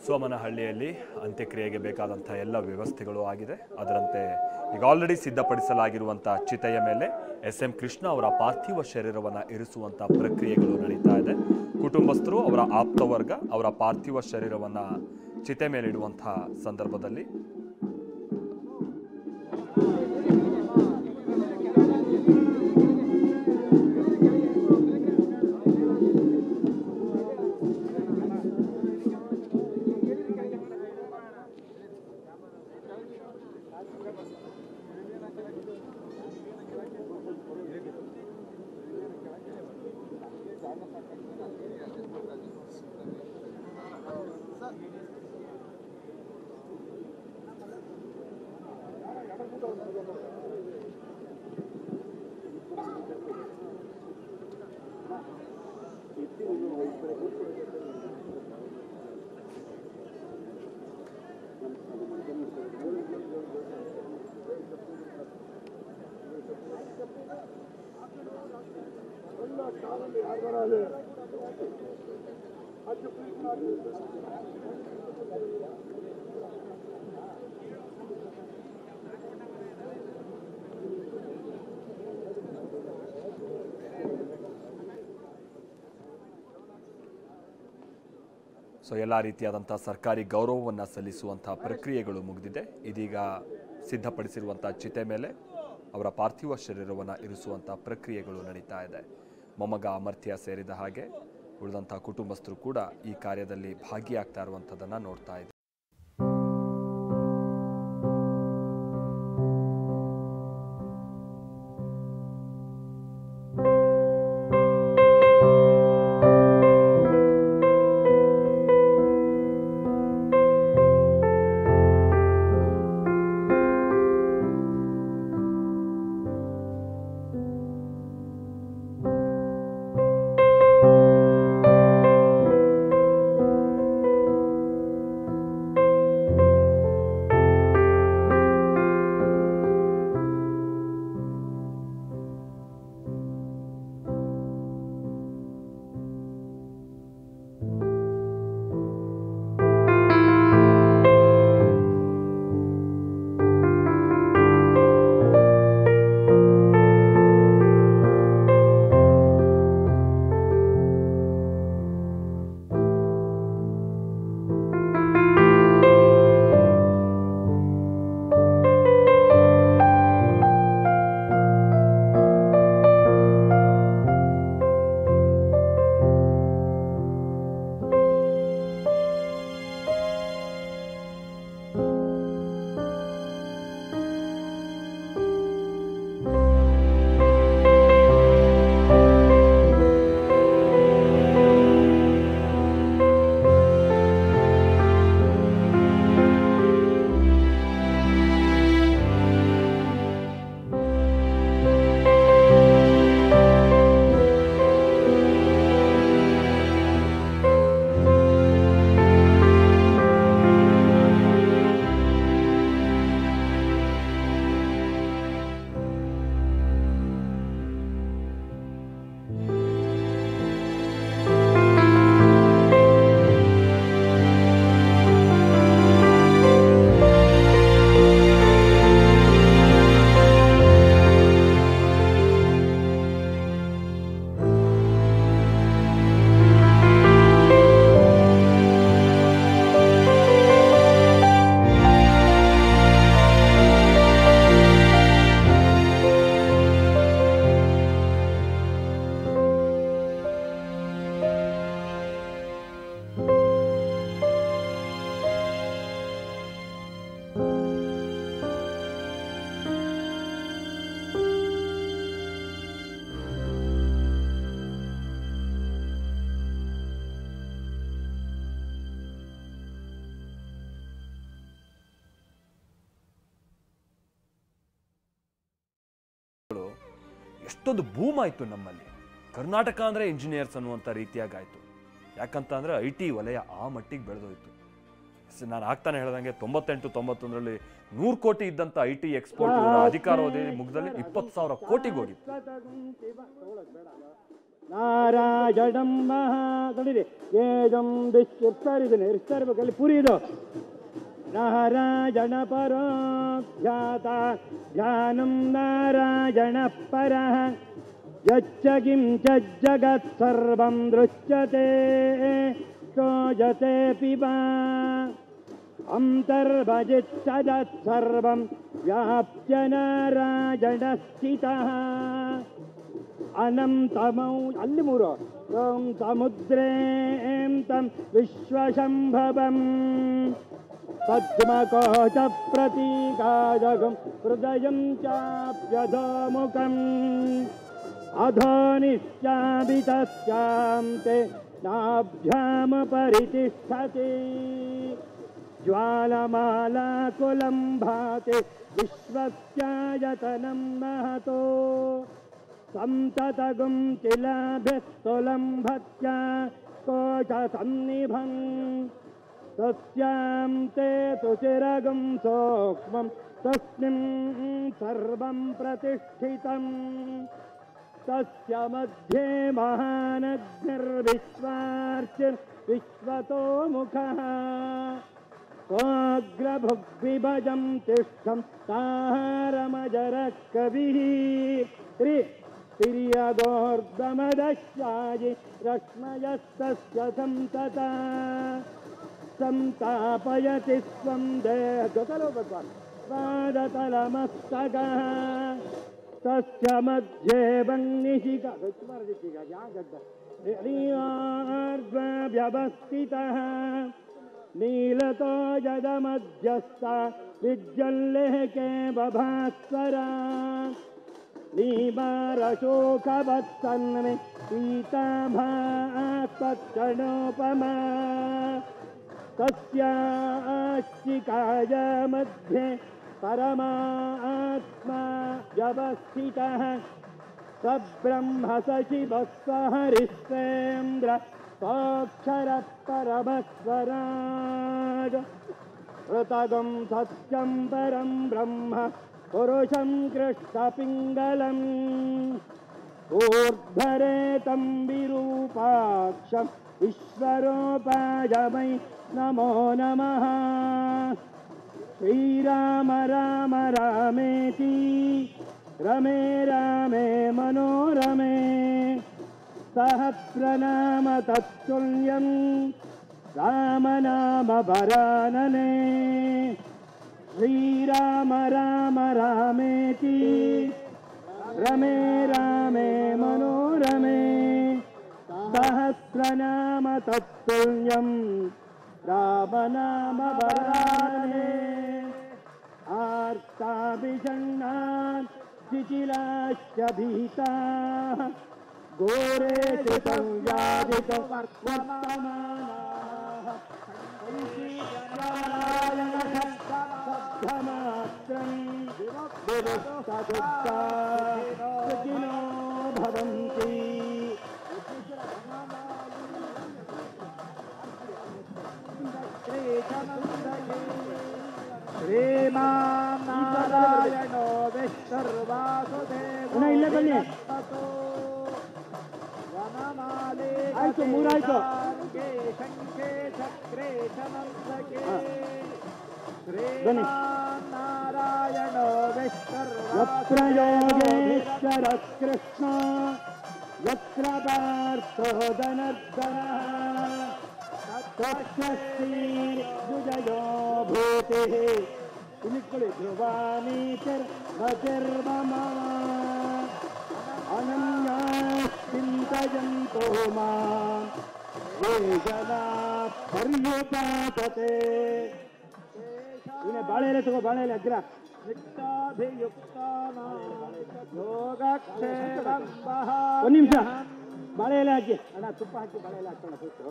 ಸೋಮನಹಳ್ಳಿಯಲ್ಲಿ ಅಂತ್ಯಕ್ರಿಯೆಗೆ ಬೇಕಾದಂಥ ಎಲ್ಲ ವ್ಯವಸ್ಥೆಗಳು ಆಗಿದೆ. ಅದರಂತೆ ಈಗ ಆಲ್ರೆಡಿ ಸಿದ್ಧಪಡಿಸಲಾಗಿರುವಂಥ ಚಿತೆಯ ಮೇಲೆ ಎಸ್.ಎಂ. ಕೃಷ್ಣ ಅವರ ಪಾರ್ಥಿವ ಶರೀರವನ್ನು ಇರಿಸುವಂಥ ಪ್ರಕ್ರಿಯೆಗಳು ನಡೀತಾ ಇದೆ. ಕುಟುಂಬಸ್ಥರು, ಅವರ ಆಪ್ತವರ್ಗ ಅವರ ಪಾರ್ಥಿವ ಶರೀರವನ್ನು ಚಿತೆ ಮೇಲೆ ಇಡುವಂಥ ಸಂದರ್ಭದಲ್ಲಿ ಎಲ್ಲ ರೀತಿಯಾದಂಥ ಸರ್ಕಾರಿ ಗೌರವವನ್ನು ಸಲ್ಲಿಸುವಂಥ ಪ್ರಕ್ರಿಯೆಗಳು ಮುಗಿದಿದೆ. ಇದೀಗ ಸಿದ್ಧಪಡಿಸಿರುವಂಥ ಚಿತೆ ಮೇಲೆ ಅವರ ಪಾರ್ಥಿವ ಶರೀರವನ್ನು ಇರಿಸುವಂಥ ಪ್ರಕ್ರಿಯೆಗಳು ನಡೀತಾ ಇದೆ. ಮೊಮ್ಮಗ ಅಮರ್ತ್ಯ ಸೇರಿದ ಹಾಗೆ ಉಳಿದಂಥ ಕುಟುಂಬಸ್ಥರು ಕೂಡ ಈ ಕಾರ್ಯದಲ್ಲಿ ಭಾಗಿಯಾಗ್ತಾ ಇರುವಂಥದ್ದನ್ನು ನೋಡ್ತಾ ಇದ್ದಾರೆ. ಎಷ್ಟೊಂದು ಬೂಮ್ ಆಯಿತು ನಮ್ಮಲ್ಲಿ. ಕರ್ನಾಟಕ ಅಂದರೆ ಇಂಜಿನಿಯರ್ಸ್ ಅನ್ನುವಂಥ ರೀತಿಯಾಗಾಯಿತು. ಯಾಕಂತಂದರೆ IT ವಲಯ ಆ ಮಟ್ಟಿಗೆ ಬೆಳೆದೋಯ್ತು. ನಾನು ಆಗ್ತಾನೆ ಹೇಳ್ದಂಗೆ 98-91ರಲ್ಲಿ 100 ಕೋಟಿ ಇದ್ದಂಥ IT ಎಕ್ಸ್ಪೋರ್ಟ್ ಅಧಿಕಾರಾವಧಿ ಮುಗಿದಲ್ಲಿ 20,000 ಕೋಟಿಗೆ ಹೋಗಿತ್ತು. ನಾರಾಯಣಂ ಮಹಾ ನೋಡಿರಿ ಏಜಂ ಇರ್ತಾರೆ ಇದನ್ನು ಇರ್ತಾ ಇರ್ಬೇಕು ಅಲ್ಲಿ ಪುರಿ ಇದು ನಾರಾಯಣ ಪರೋಖ್ಯಾತ ಧ್ಯಾನಂ ನಾರಾಯಣ ಪರಃ ಯಚ್ಚ ಕಿಂಚ ಜಗತ್ ಸರ್ವಂ ದೃಶ್ಯತೆ ಶೋಜತೆ ಪಿಬಾ ಅಂತರ್ಭಜಿತ್ ಸದತ್ ಸರ್ವಂ ವ್ಯಾಪ್ಯ ನಾರಾಯಣ ಸ್ಥಿತಃ ಅನಂತಮೌ ಅಲ್ಲಿ ಮೂರು ಓಂ ಸಮುದ್ರೇಂ ತಂ ವಿಶ್ವಶಂಭವಂ ಪದ್ಮಕೋಶ ಪ್ರತೀಕಾಜಗಂ ಹೃದಯಂ ಚಾಪ್ಯಧೋಮುಖಂ ಅಧೋನಿಶ್ಚಾಭಿತಸ್ಯಾಂ ತೇ ನಾಭ್ಯಾಂ ಪರಿತಿಷ್ಠತಿ ಜ್ವಾಲಮಾಲಾಕುಲಂ ಭಾತಿ ವಿಶ್ವಸ್ಯಾಯತನಂ ಮಹತೋ ಸಂತತಗುಂ ಚಿಲಾಭಿಸ್ತುಲಂ ಭಕ್ತ್ಯಾ ಕೋಶಸನ್ನಿಭಂ ತಸ್ಯಾಂ ತೇ ಸುಚಿರಗುಂ ಸೂಕ್ಷ್ಮಂ ತಸ್ಮಿನ್ ಸರ್ವಂ ಪ್ರತಿಷ್ಠಿತಂ ತಸ್ಯ ಮಧ್ಯೆ ಮಹಾನಗ್ನಿರ್ವಿಶ್ವಾರ್ಚಿರ್ ವಿಶ್ವತೋ ಮುಖಃ ಸ್ವಗ್ರಭುಗ್ವಿಭಜಂ ತಿಷ್ಠಂ ತಾಹಾರಮಜರಃ ಕವಿಃ ತಿರ್ಯಗೋರ್ಧಮದಶ್ಯಾಯಿ ರಶ್ಮಯಸ್ತಸ್ಯ ಸಂತತ ಸಂತಾಪಯತಿ ಸ್ವಂ ದೇಹ ಜೊತೆಲೋ ಪಾದತಲಮಸ್ತಕಃ ತಸ್ಯ ಮಧ್ಯೆ ವನ್ನಿಶಿಖಾ ವ್ಯವಸ್ಥಿತಃ ನೀಲತೋ ಜದಮಧ್ಯಸ್ಥ ವಿಜ್ಜಲ್ಲೇಕೆ ಬಭಾಸ್ವರ ನೀಮಾರಶೋಕವತ್ಸನ್ಮೆ ಪೀತಾಭಾಸ್ತಕ್ಷಣೋಪಮಾ ತಸ್ಯಾಶ್ಚಿಕಾಯ ಮಧ್ಯೆ ಪರಮಾತ್ಮಾ ವ್ಯವಸ್ಥಿತಃ ಸಬ್ರಹ್ಮ ಸಶಿವಃ ಹರಿಶ್ಚೇಂದ್ರ ಸಾಕ್ಷರ ಪರಮಸ್ವರಾಜ್ ಋತಗಂ ಸತ್ಯಂ ಪರಂ ಬ್ರಹ್ಮ ಪುರುಷಂ ಕೃಷ್ಣಪಿಂಗಲಂ ಊರ್ಧ್ವರೇತಂ ವಿರೂಪಾಕ್ಷಂ ವಿಶ್ವರೂಪಾಯ ನಮೋ ನಮಃ ಶ್ರೀರಾಮ ರಾಮ ರಾಮೇತಿ ರಮೇ ರಾಮೇ ಮನೋರಮೇ ಸಹಸ್ರನಾಮ ತತ್ತುಲ್ಯಂ ರಾಮನಾಮ ವರಾನನೆ ಶ್ರೀರಾಮ ರಾಮ ರಾಮೇತಿ ರಮೇ ರಾಮೇ ಮನೋರಮೇ ಸಹಸ್ರನಾಮ ತತ್ತುಲ್ಯಂ ರಾಮನಾಮ ವರಾನನೆ ಆರ್ತಾಭಿಷಣ್ಣಾನ್ ಶಿಥಿಲಾಶ್ಚ ಭೀತಾಃ ಘೋರೇಷು ಸಂವ್ಯಾಧಿತೋ ವರ್ತಮಾನಾಃ ಶಬ್ದಮಾತ್ರಂ ವಿವಕ್ತದುಃಖಾ ಸುಖಿನೋ ಭವಂತಿ ಶ್ರೀಮಾನ್ ನಾರಾಯಣೋ ವಿಶ್ವರ್ವಾಸುದೇವೋ ಇಲ್ಲೇ ಬನ್ನಿ ಆಯ್ತು ಮೂರಾಯ್ತು ಶಂಖೆ ಚಕ್ರೆ ಚಮಂಸಕೆ ಶ್ರೀಮಾನ್ ನಾರಾಯಣೋ ವಿಶ್ವರ್ವಾಸುದೇವೋ ಯೋಗೇಶ್ವರ ಕೃಷ್ಣ ಯತ್ರ ಪಾರ್ಥೋ ಧನರ್ಧನಃ ತಸ್ಯಶ್ರೀರ್ಯುಜಯೋ ಭೂತಿಃ ಇಲ್ಲಿಕೊಳ್ಳಿ ಧ್ರುವಾನೀತಿರ್ಮತಿರ್ಮಮ ಅನನ್ಯಾಶ್ಚಿಂತಯಂತೋ ಮಾಂ ಯೇ ಜನಾಃ ಪರ್ಯುಪಾಸತೆ ಇನ್ನು ಬಾಳೆ ಎಲೆ ತಗೋ ಬಾಳೆ ಎಲೆ ಅಗ್ರ ಒಂದು ನಿಮಿಷ ಬಾಳೆ ಎಲೆ ಹಾಕಿ ಅಣ್ಣ ತುಪ್ಪ ಹಾಕಿ ಬಾಳೆ ಎಲೆ ಹಾಕೋಣ ಕೂತು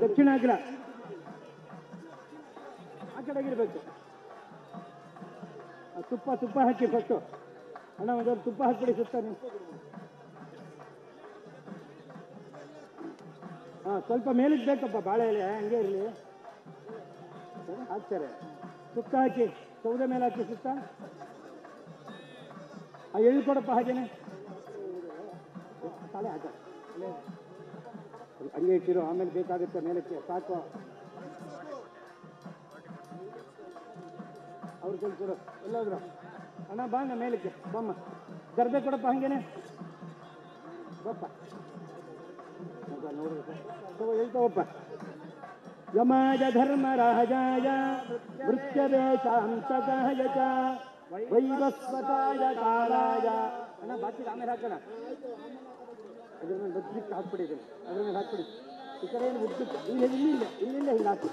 ದಕ್ಷಿಣ ಹಾಕಿಲ್ಲ ಆ ಕಡೆಗಿರ್ಬೇಕು ತುಪ್ಪ ತುಪ್ಪ ಹಾಕಿ ಫಸ್ಟು ಅಣ್ಣ ಒಂದು ತುಪ್ಪ ಹಾಕ್ಬಿಡಿ ಸುತ್ತ ನೀವು ಹಾಂ ಸ್ವಲ್ಪ ಮೇಲಕ್ಕೆ ಬೇಕಪ್ಪ ಬಾಳೆ ಎಲೆ ಹಂಗೆ ಇರಲಿ ಹಾಕ್ತಾರೆ ತುಪ್ಪ ಹಾಕಿ ಸೌದೆ ಮೇಲೆ ಹಾಕಿ ಸುತ್ತ ಎಳ್ಕೊಡಪ್ಪ ಹಾಗೇನೆ ತಲೆ ಹಾಕ ಹಂಗೆ ಇಟ್ಟಿರು, ಆಮೇಲೆ ಬೇಕಾಗುತ್ತೆ ಮೇಲಕ್ಕೆ ಸಾಕು. ಅವ್ರ ಕೈ ಕೊಡು ಎಲ್ಲಾದ್ರು. ಅಣ್ಣ ಬಾಂಗ ಮೇಲಕ್ಕೆ ಬಮ್ಮ, ಗರ್ಭೆ ಕೊಡಪ್ಪ ಹಂಗೇನೆ ಬಪ್ಪ ನೋಡ್ಬೇಕು ಹೇಳ್ತಾವಪ್ಪ. ಯಮಾಯ ಧರ್ಮರಾಜಾಯ ವೃಕ್ಷದೇಶಾಂತಕಾಯ ಚ ವೈವಸ್ವತಾಯ ಕಾಲಾಯ. ಅಣ್ಣ ಬಾಕಿ ಆಮೇಲೆ ಹಾಕೋಣ, ಅದ್ರ ಮೇಲೆ ಬದ್ಲಿಕ್ಕೆ ಹಾಕ್ಬಿಟ್ಟಿದ್ದೀನಿ, ಅದ್ರ ಮೇಲೆ ಹಾಕ್ಬಿಡಿ. ಈ ಕಡೆ ಏನು ಉದ್ದಕ್ಕೆ ಇಲ್ಲಿಂದ ಹಿಂಗೆ ಹಾಕಿ.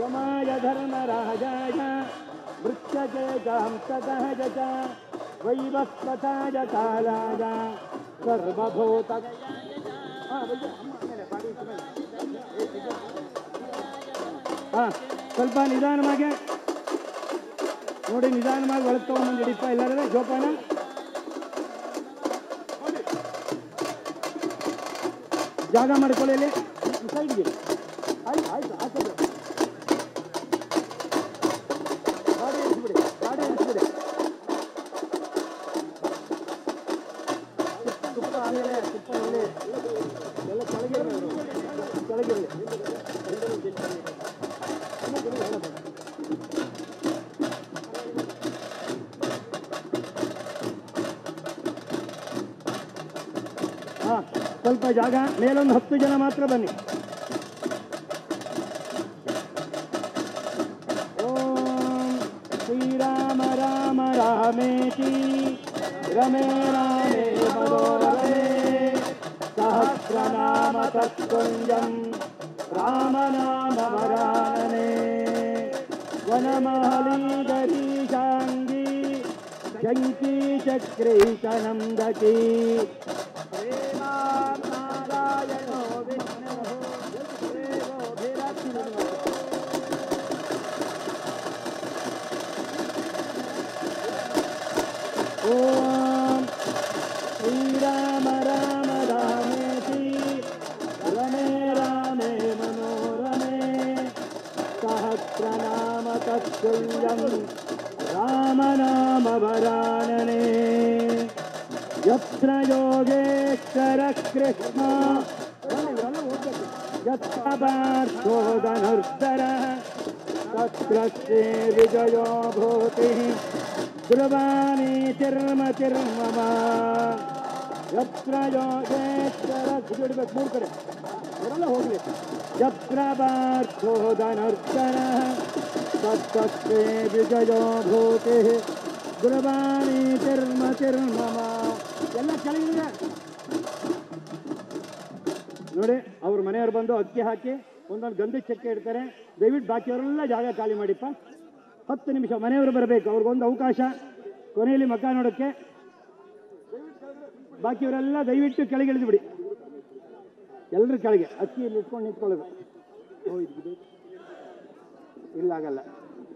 ಯಮಾಯ ಧರ್ಮರಾಜಾಯ ವೃಕ್ಷದೇಶಾಂತಕಾಯ ಚ ವೈವಸ್ವತಾಯ ಕಾಲಾಯ ಸರ್ವಭೂತ. ಸ್ವಲ್ಪ ನಿಧಾನವಾಗಿ ನೋಡಿ, ನಿಧಾನವಾಗಿ ಒಳಗೆ ತಗೊಂಡ್ಬಂದು ಹಿಡಿಪ ಎಲ್ಲರೂ ಜೋಪಾನ. ಜಾಗ ಮಾಡ್ಕೊಳ್ಳಿ ಇಲ್ಲಿ ಸೈಡ್ಗೆ. ಆಯ್ತು ಆಯ್ತು ಹಾಕೋದು, ಗಾಡಿ ಇಳಿಸ್ಬಿಡಿ, ಗಾಡಿ ಇಳಿಸ್ಬಿಡಿ. ತುಪ್ಪ ಆಮೇಲೆ ತುಪ್ಪ ಎಣ್ಣೆ ಎಲ್ಲ ಕೆಳಗಿರಲಿ, ಕೆಳಗಿರಲಿ. ಸ್ವಲ್ಪ ಜಾಗ, ಮೇಲೊಂದು 10 ಜನ ಮಾತ್ರ ಬನ್ನಿ. ಓಂ ಶ್ರೀರಾಮ ರಾಮ ರಾಮೇತಿ ರಮೇ ರಾಮೇ ಮನೋರಮೇ ಸಹಸ್ರನಾಮ ತತ್ಪುಂಜಂ ರಾಮನಾಮ ವರಾನನೆ ವನಮಹಲಿ ಗರೀಶಾಂಗಿ ಶಂಕಿ ಚಕ್ರೈಕನಂದಕಿ ಓಂ ಶ್ರೀರಾಮ ರಾಮ ರಾಮೇತಿ ರಮೇ ರಾಮೇ ಮನೋರಮೇ ಸಹಸ್ರನಾಮ ತತ್ಪುಂಜಂ ರಾಮನಾಮ ವರಾನನೆ ಯತ್ರ ಯೋಗೇಶ್ವರ ಕೃಷ್ಣ ಯತ್ರ ಪಾರ್ಥೋ ಧನುರ್ಧರಃ ತತ್ರ ಶ್ರೀ ವಿಜಯೋ ಭೂತಿಃ ಧ್ರುವಾನಿ ತಿರ್ಮತಿರ್ಮಮ ಯತ್ರ ಯೋಗೇಶ್ವರ ಬಿಡಬೇಕು, 3 ಕಡೆ ಅವರೆಲ್ಲ ಹೋಗ್ಲಿ. ಯತ್ರ ಪಾರ್ಥೋ ಧನುರ್ಧರಃ ತತ್ರ ಶ್ರೀ ವಿಜಯೋ ಭೂತಿಃ ಧ್ರುವಾನಿ ತಿರ್ಮತಿರ್ಮಮ. ಎಲ್ಲ ಕೆಳಗಿದೆ ನೋಡಿ. ಅವ್ರ ಮನೆಯವ್ರು ಬಂದು ಅಕ್ಕಿ ಹಾಕಿ ಒಂದೊಂದು ಗಂಧದ ಚಕ್ಕೆ ಇಡ್ತಾರೆ. ದಯವಿಟ್ಟು ಬಾಕಿಯವರೆಲ್ಲ ಜಾಗ ಖಾಲಿ ಮಾಡಿಪ್ಪ. 10 ನಿಮಿಷ ಮನೆಯವರು ಬರಬೇಕು, ಅವ್ರಿಗೊಂದು ಅವಕಾಶ ಕೊನೆಯಲ್ಲಿ ಮಕ್ಕ ನೋಡೋಕ್ಕೆ. ಬಾಕಿಯವರೆಲ್ಲ ದಯವಿಟ್ಟು ಕೆಳಗೆ ಇಳಿದು ಬಿಡಿ, ಎಲ್ಲರೂ ಕೆಳಗೆ. ಅಕ್ಕಿ ಇಲ್ಲಿ ಇಟ್ಕೊಂಡು ನಿಂತ್ಕೊಳ್ಳೋದು. ಇಲ್ಲ ಆಗಲ್ಲ,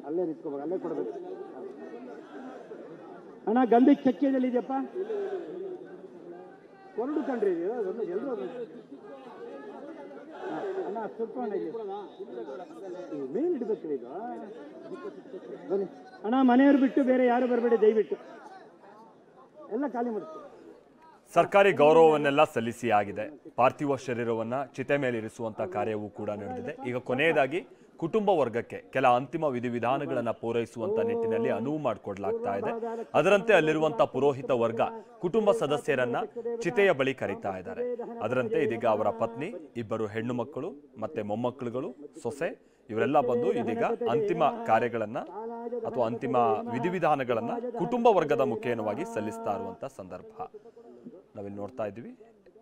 ಅಲ್ಲೇ ನಿಂತ್ಕೋಬೇಕು, ಅಲ್ಲೇ ಕೊಡಬೇಕು. ಅಣ್ಣ ಗಂಧದ ಚಕ್ಕೆದಲ್ಲಿ ಇದೆಯಪ್ಪ, ಹೊರಡು ಕಂಡ್ರಿ ಎಲ್ಲರೂ ಅಣ್ಣ ಸುಟ್ಕೊಂಡ ಮೇಲ್ ಇಡ್ಬೇಕು ಈಗ. ಬನ್ನಿ ಅಣ್ಣ, ಮನೆಯವ್ರು ಬಿಟ್ಟು ಬೇರೆ ಯಾರು ಬರಬೇಡಿ ದಯವಿಟ್ಟು, ಎಲ್ಲ ಖಾಲಿ ಮಾಡ್ತೀವಿ. ಸರ್ಕಾರಿ ಗೌರವವನ್ನೆಲ್ಲ ಸಲ್ಲಿಸಿ ಆಗಿದೆ. ಪಾರ್ಥಿವ ಶರೀರವನ್ನ ಚಿತೆ ಮೇಲೆ ಇರಿಸುವಂತ ಕಾರ್ಯವೂ ಕೂಡ ನಡೆದಿದೆ. ಈಗ ಕೊನೆಯದಾಗಿ ಕುಟುಂಬ ವರ್ಗಕ್ಕೆ ಕೆಲ ಅಂತಿಮ ವಿಧಿವಿಧಾನಗಳನ್ನು ಪೂರೈಸುವಂತ ನಿಟ್ಟಿನಲ್ಲಿ ಅನುವು ಮಾಡಿಕೊಡ್ಲಾಗ್ತಾ ಇದೆ. ಅದರಂತೆ ಅಲ್ಲಿರುವಂತ ಪುರೋಹಿತ ವರ್ಗ ಕುಟುಂಬ ಸದಸ್ಯರನ್ನ ಚಿತೆಯ ಬಳಿ ಕರೀತಾ ಇದ್ದಾರೆ. ಅದರಂತೆ ಇದೀಗ ಅವರ ಪತ್ನಿ, 2 ಹೆಣ್ಣು ಮಕ್ಕಳು ಮತ್ತೆ ಮೊಮ್ಮಕ್ಕಳುಗಳು, ಸೊಸೆ ಇವರೆಲ್ಲ ಬಂದು ಇದೀಗ ಅಂತಿಮ ಕಾರ್ಯಗಳನ್ನ ಅಥವಾ ಅಂತಿಮ ವಿಧಿವಿಧಾನಗಳನ್ನ ಕುಟುಂಬ ವರ್ಗದ ಮುಖೇನವಾಗಿ ಸಲ್ಲಿಸ್ತಾ ಇರುವಂತ ಸಂದರ್ಭ ನಾವಿಲ್ಲಿ ನೋಡ್ತಾ ಇದ್ದೀವಿ.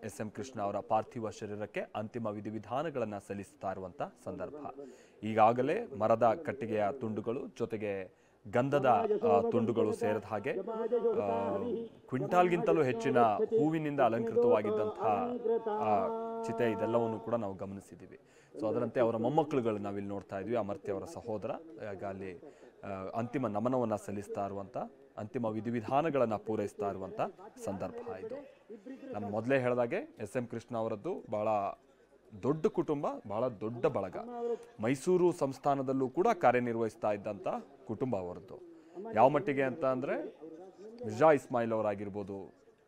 ಎಸ್.ಎಂ. ಕೃಷ್ಣ ಅವರ ಪಾರ್ಥಿವ ಶರೀರಕ್ಕೆ ಅಂತಿಮ ವಿಧಿವಿಧಾನಗಳನ್ನು ಸಲ್ಲಿಸ್ತಾ ಇರುವಂಥ ಸಂದರ್ಭ. ಈಗಾಗಲೇ ಮರದ ಕಟ್ಟಿಗೆಯ ತುಂಡುಗಳು ಜೊತೆಗೆ ಗಂಧದ ತುಂಡುಗಳು ಸೇರಿದ ಹಾಗೆ ಕ್ವಿಂಟಾಲ್ಗಿಂತಲೂ ಹೆಚ್ಚಿನ ಹೂವಿನಿಂದ ಅಲಂಕೃತವಾಗಿದ್ದಂತಹ ಚಿತೆ ಇದೆಲ್ಲವನ್ನು ಕೂಡ ನಾವು ಗಮನಿಸಿದ್ದೀವಿ. ಸೊ ಅದರಂತೆ ಅವರ ಮೊಮ್ಮಕ್ಕಳುಗಳು ನಾವಿಲ್ಲಿ ನೋಡ್ತಾ ಇದ್ವಿ. ಅಮರ್ತ್ಯ ಅವರ ಸಹೋದರ ಈಗ ಅಲ್ಲಿ ಅಂತಿಮ ನಮನವನ್ನು ಸಲ್ಲಿಸ್ತಾ ಇರುವಂಥ, ಅಂತಿಮ ವಿಧಿವಿಧಾನಗಳನ್ನು ಪೂರೈಸ್ತಾ ಇರುವಂಥ ಸಂದರ್ಭ ಇದು. ನಾನು ಮೊದಲೇ ಹೇಳಿದಾಗೆ ಎಸ್.ಎಂ. ಕೃಷ್ಣ ಅವರದ್ದು ಬಹಳ ದೊಡ್ಡ ಕುಟುಂಬ, ಬಹಳ ದೊಡ್ಡ ಬಳಗ. ಮೈಸೂರು ಸಂಸ್ಥಾನದಲ್ಲೂ ಕೂಡ ಕಾರ್ಯನಿರ್ವಹಿಸ್ತಾ ಇದ್ದಂಥ ಕುಟುಂಬ ಅವರದ್ದು. ಯಾವ ಮಟ್ಟಿಗೆ ಅಂತ ಅಂದರೆ ಮಿರ್ಜಾ ಇಸ್ಮಾಯಿಲ್ ಅವರಾಗಿರ್ಬೋದು,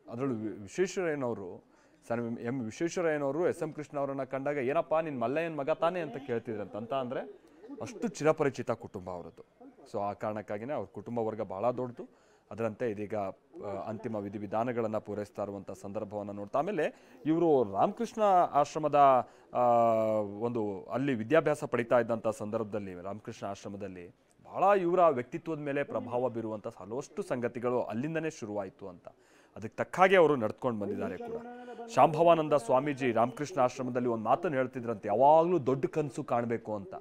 ಅದರಲ್ಲೂ ವಿಶ್ವೇಶ್ವರಯ್ಯನವರು, ಸರ್ ವಿಶ್ವೇಶ್ವರಯ್ಯನವರು ಎಸ್.ಎಂ. ಕೃಷ್ಣ ಅವರನ್ನು ಕಂಡಾಗ ಏನಪ್ಪ ನಿನ್ನ ಮಲ್ಲಯ್ಯನ ಮಗ ತಾನೇ ಅಂತ ಕೇಳ್ತಿದ್ರಂತ. ಅಂದರೆ ಅಷ್ಟು ಚಿರಪರಿಚಿತ ಕುಟುಂಬ ಅವರದ್ದು. ಸೊ ಆ ಕಾರಣಕ್ಕಾಗಿಯೇ ಅವ್ರ ಕುಟುಂಬ ವರ್ಗ ಭಾಳ ದೊಡ್ಡದು. ಅದರಂತೆ ಇದೀಗ ಅಂತಿಮ ವಿಧಿವಿಧಾನಗಳನ್ನು ಪೂರೈಸ್ತಾ ಇರುವಂಥ ಸಂದರ್ಭವನ್ನು ನೋಡ್ತಾ, ಆಮೇಲೆ ಇವರು ರಾಮಕೃಷ್ಣ ಆಶ್ರಮದ ಒಂದು ಅಲ್ಲಿ ವಿದ್ಯಾಭ್ಯಾಸ ಪಡಿತಾ ಇದ್ದಂಥ ಸಂದರ್ಭದಲ್ಲಿ ರಾಮಕೃಷ್ಣ ಆಶ್ರಮದಲ್ಲಿ ಭಾಳ ಇವರ ವ್ಯಕ್ತಿತ್ವದ ಮೇಲೆ ಪ್ರಭಾವ ಬೀರುವಂಥ ಹಲವಷ್ಟು ಸಂಗತಿಗಳು ಅಲ್ಲಿಂದನೇ ಶುರುವಾಯಿತು ಅಂತ. ಅದಕ್ಕೆ ತಕ್ಕ ಹಾಗೆ ಅವರು ನಡ್ಕೊಂಡು ಬಂದಿದ್ದಾರೆ ಕೂಡ. ಶಾಂಭವಾನಂದ ಸ್ವಾಮೀಜಿ ರಾಮಕೃಷ್ಣ ಆಶ್ರಮದಲ್ಲಿ ಒಂದು ಮಾತನ್ನು ಹೇಳ್ತಿದ್ರಂತೆ, ಯಾವಾಗಲೂ ದೊಡ್ಡ ಕನಸು ಕಾಣಬೇಕು ಅಂತ.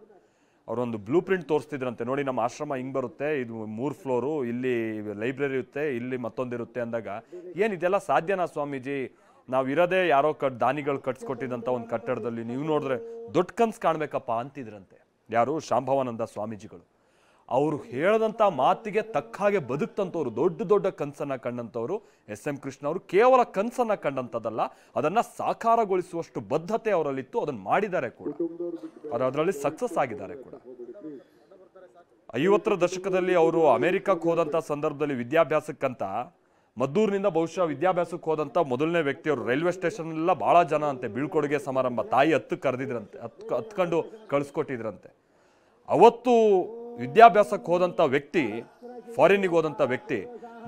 ಅವರೊಂದು ಬ್ಲೂ ಪ್ರಿಂಟ್ ತೋರಿಸ್ತಿದ್ರಂತೆ, ನೋಡಿ ನಮ್ಮ ಆಶ್ರಮ ಹಿಂಗೆ ಬರುತ್ತೆ, ಇದು 3 ಫ್ಲೋರು, ಇಲ್ಲಿ ಲೈಬ್ರರಿ ಇರುತ್ತೆ, ಇಲ್ಲಿ ಮತ್ತೊಂದಿರುತ್ತೆ ಅಂದಾಗ, ಏನಿದೆಲ್ಲ ಸಾಧ್ಯನಾ ಸ್ವಾಮೀಜಿ, ನಾವು ಇರೋದೇ ಯಾರೋ ದಾನಿಗಳು ಕಟ್ಸ್ಕೊಟ್ಟಿದ್ದಂಥ ಒಂದು ಕಟ್ಟಡದಲ್ಲಿ, ನೀವು ನೋಡಿದ್ರೆ ದೊಡ್ಡ ಕನಸು ಕಾಣಬೇಕಪ್ಪ ಅಂತಿದ್ರಂತೆ. ಯಾರು? ಶಾಂಭವಾನಂದ ಸ್ವಾಮೀಜಿಗಳು. ಅವರು ಹೇಳದಂಥ ಮಾತಿಗೆ ತಕ್ಕ ಹಾಗೆ ಬದುಕ್ತಂಥವ್ರು, ದೊಡ್ಡ ದೊಡ್ಡ ಕನಸನ್ನು ಕಂಡಂಥವ್ರು ಎಸ್.ಎಂ. ಕೃಷ್ಣ ಅವರು. ಕೇವಲ ಕನಸನ್ನು ಕಂಡಂಥದ್ದಲ್ಲ, ಅದನ್ನು ಸಾಕಾರಗೊಳಿಸುವಷ್ಟು ಬದ್ಧತೆ ಅವರಲ್ಲಿತ್ತು, ಅದನ್ನು ಮಾಡಿದ್ದಾರೆ ಕೂಡ, ಅದರಲ್ಲಿ ಸಕ್ಸಸ್ ಆಗಿದ್ದಾರೆ ಕೂಡ. 50ರ ದಶಕದಲ್ಲಿ ಅವರು ಅಮೆರಿಕಕ್ಕೆ ಹೋದಂಥ ಸಂದರ್ಭದಲ್ಲಿ ವಿದ್ಯಾಭ್ಯಾಸಕ್ಕಂತ ಮದ್ದೂರಿನಿಂದ ಬಹುಶಃ ವಿದ್ಯಾಭ್ಯಾಸಕ್ಕೆ ಹೋದಂಥ ಮೊದಲನೇ ವ್ಯಕ್ತಿ ಅವರು. ರೈಲ್ವೆ ಸ್ಟೇಷನ್ ಎಲ್ಲ ಭಾಳ ಜನ ಅಂತೆ, ಬೀಳ್ಕೊಡುಗೆ ಸಮಾರಂಭ, ತಾಯಿ ಕರೆದಿದ್ರಂತೆ, ಹತ್ಕೊಂಡು ಕಳಿಸ್ಕೊಟ್ಟಿದ್ರಂತೆ. ಅವತ್ತು ವಿದ್ಯಾಭ್ಯಾಸಕ್ಕೆ ಹೋದಂಥ ವ್ಯಕ್ತಿ, ಫಾರಿನ್ನಿಗೆ ಹೋದಂಥ ವ್ಯಕ್ತಿ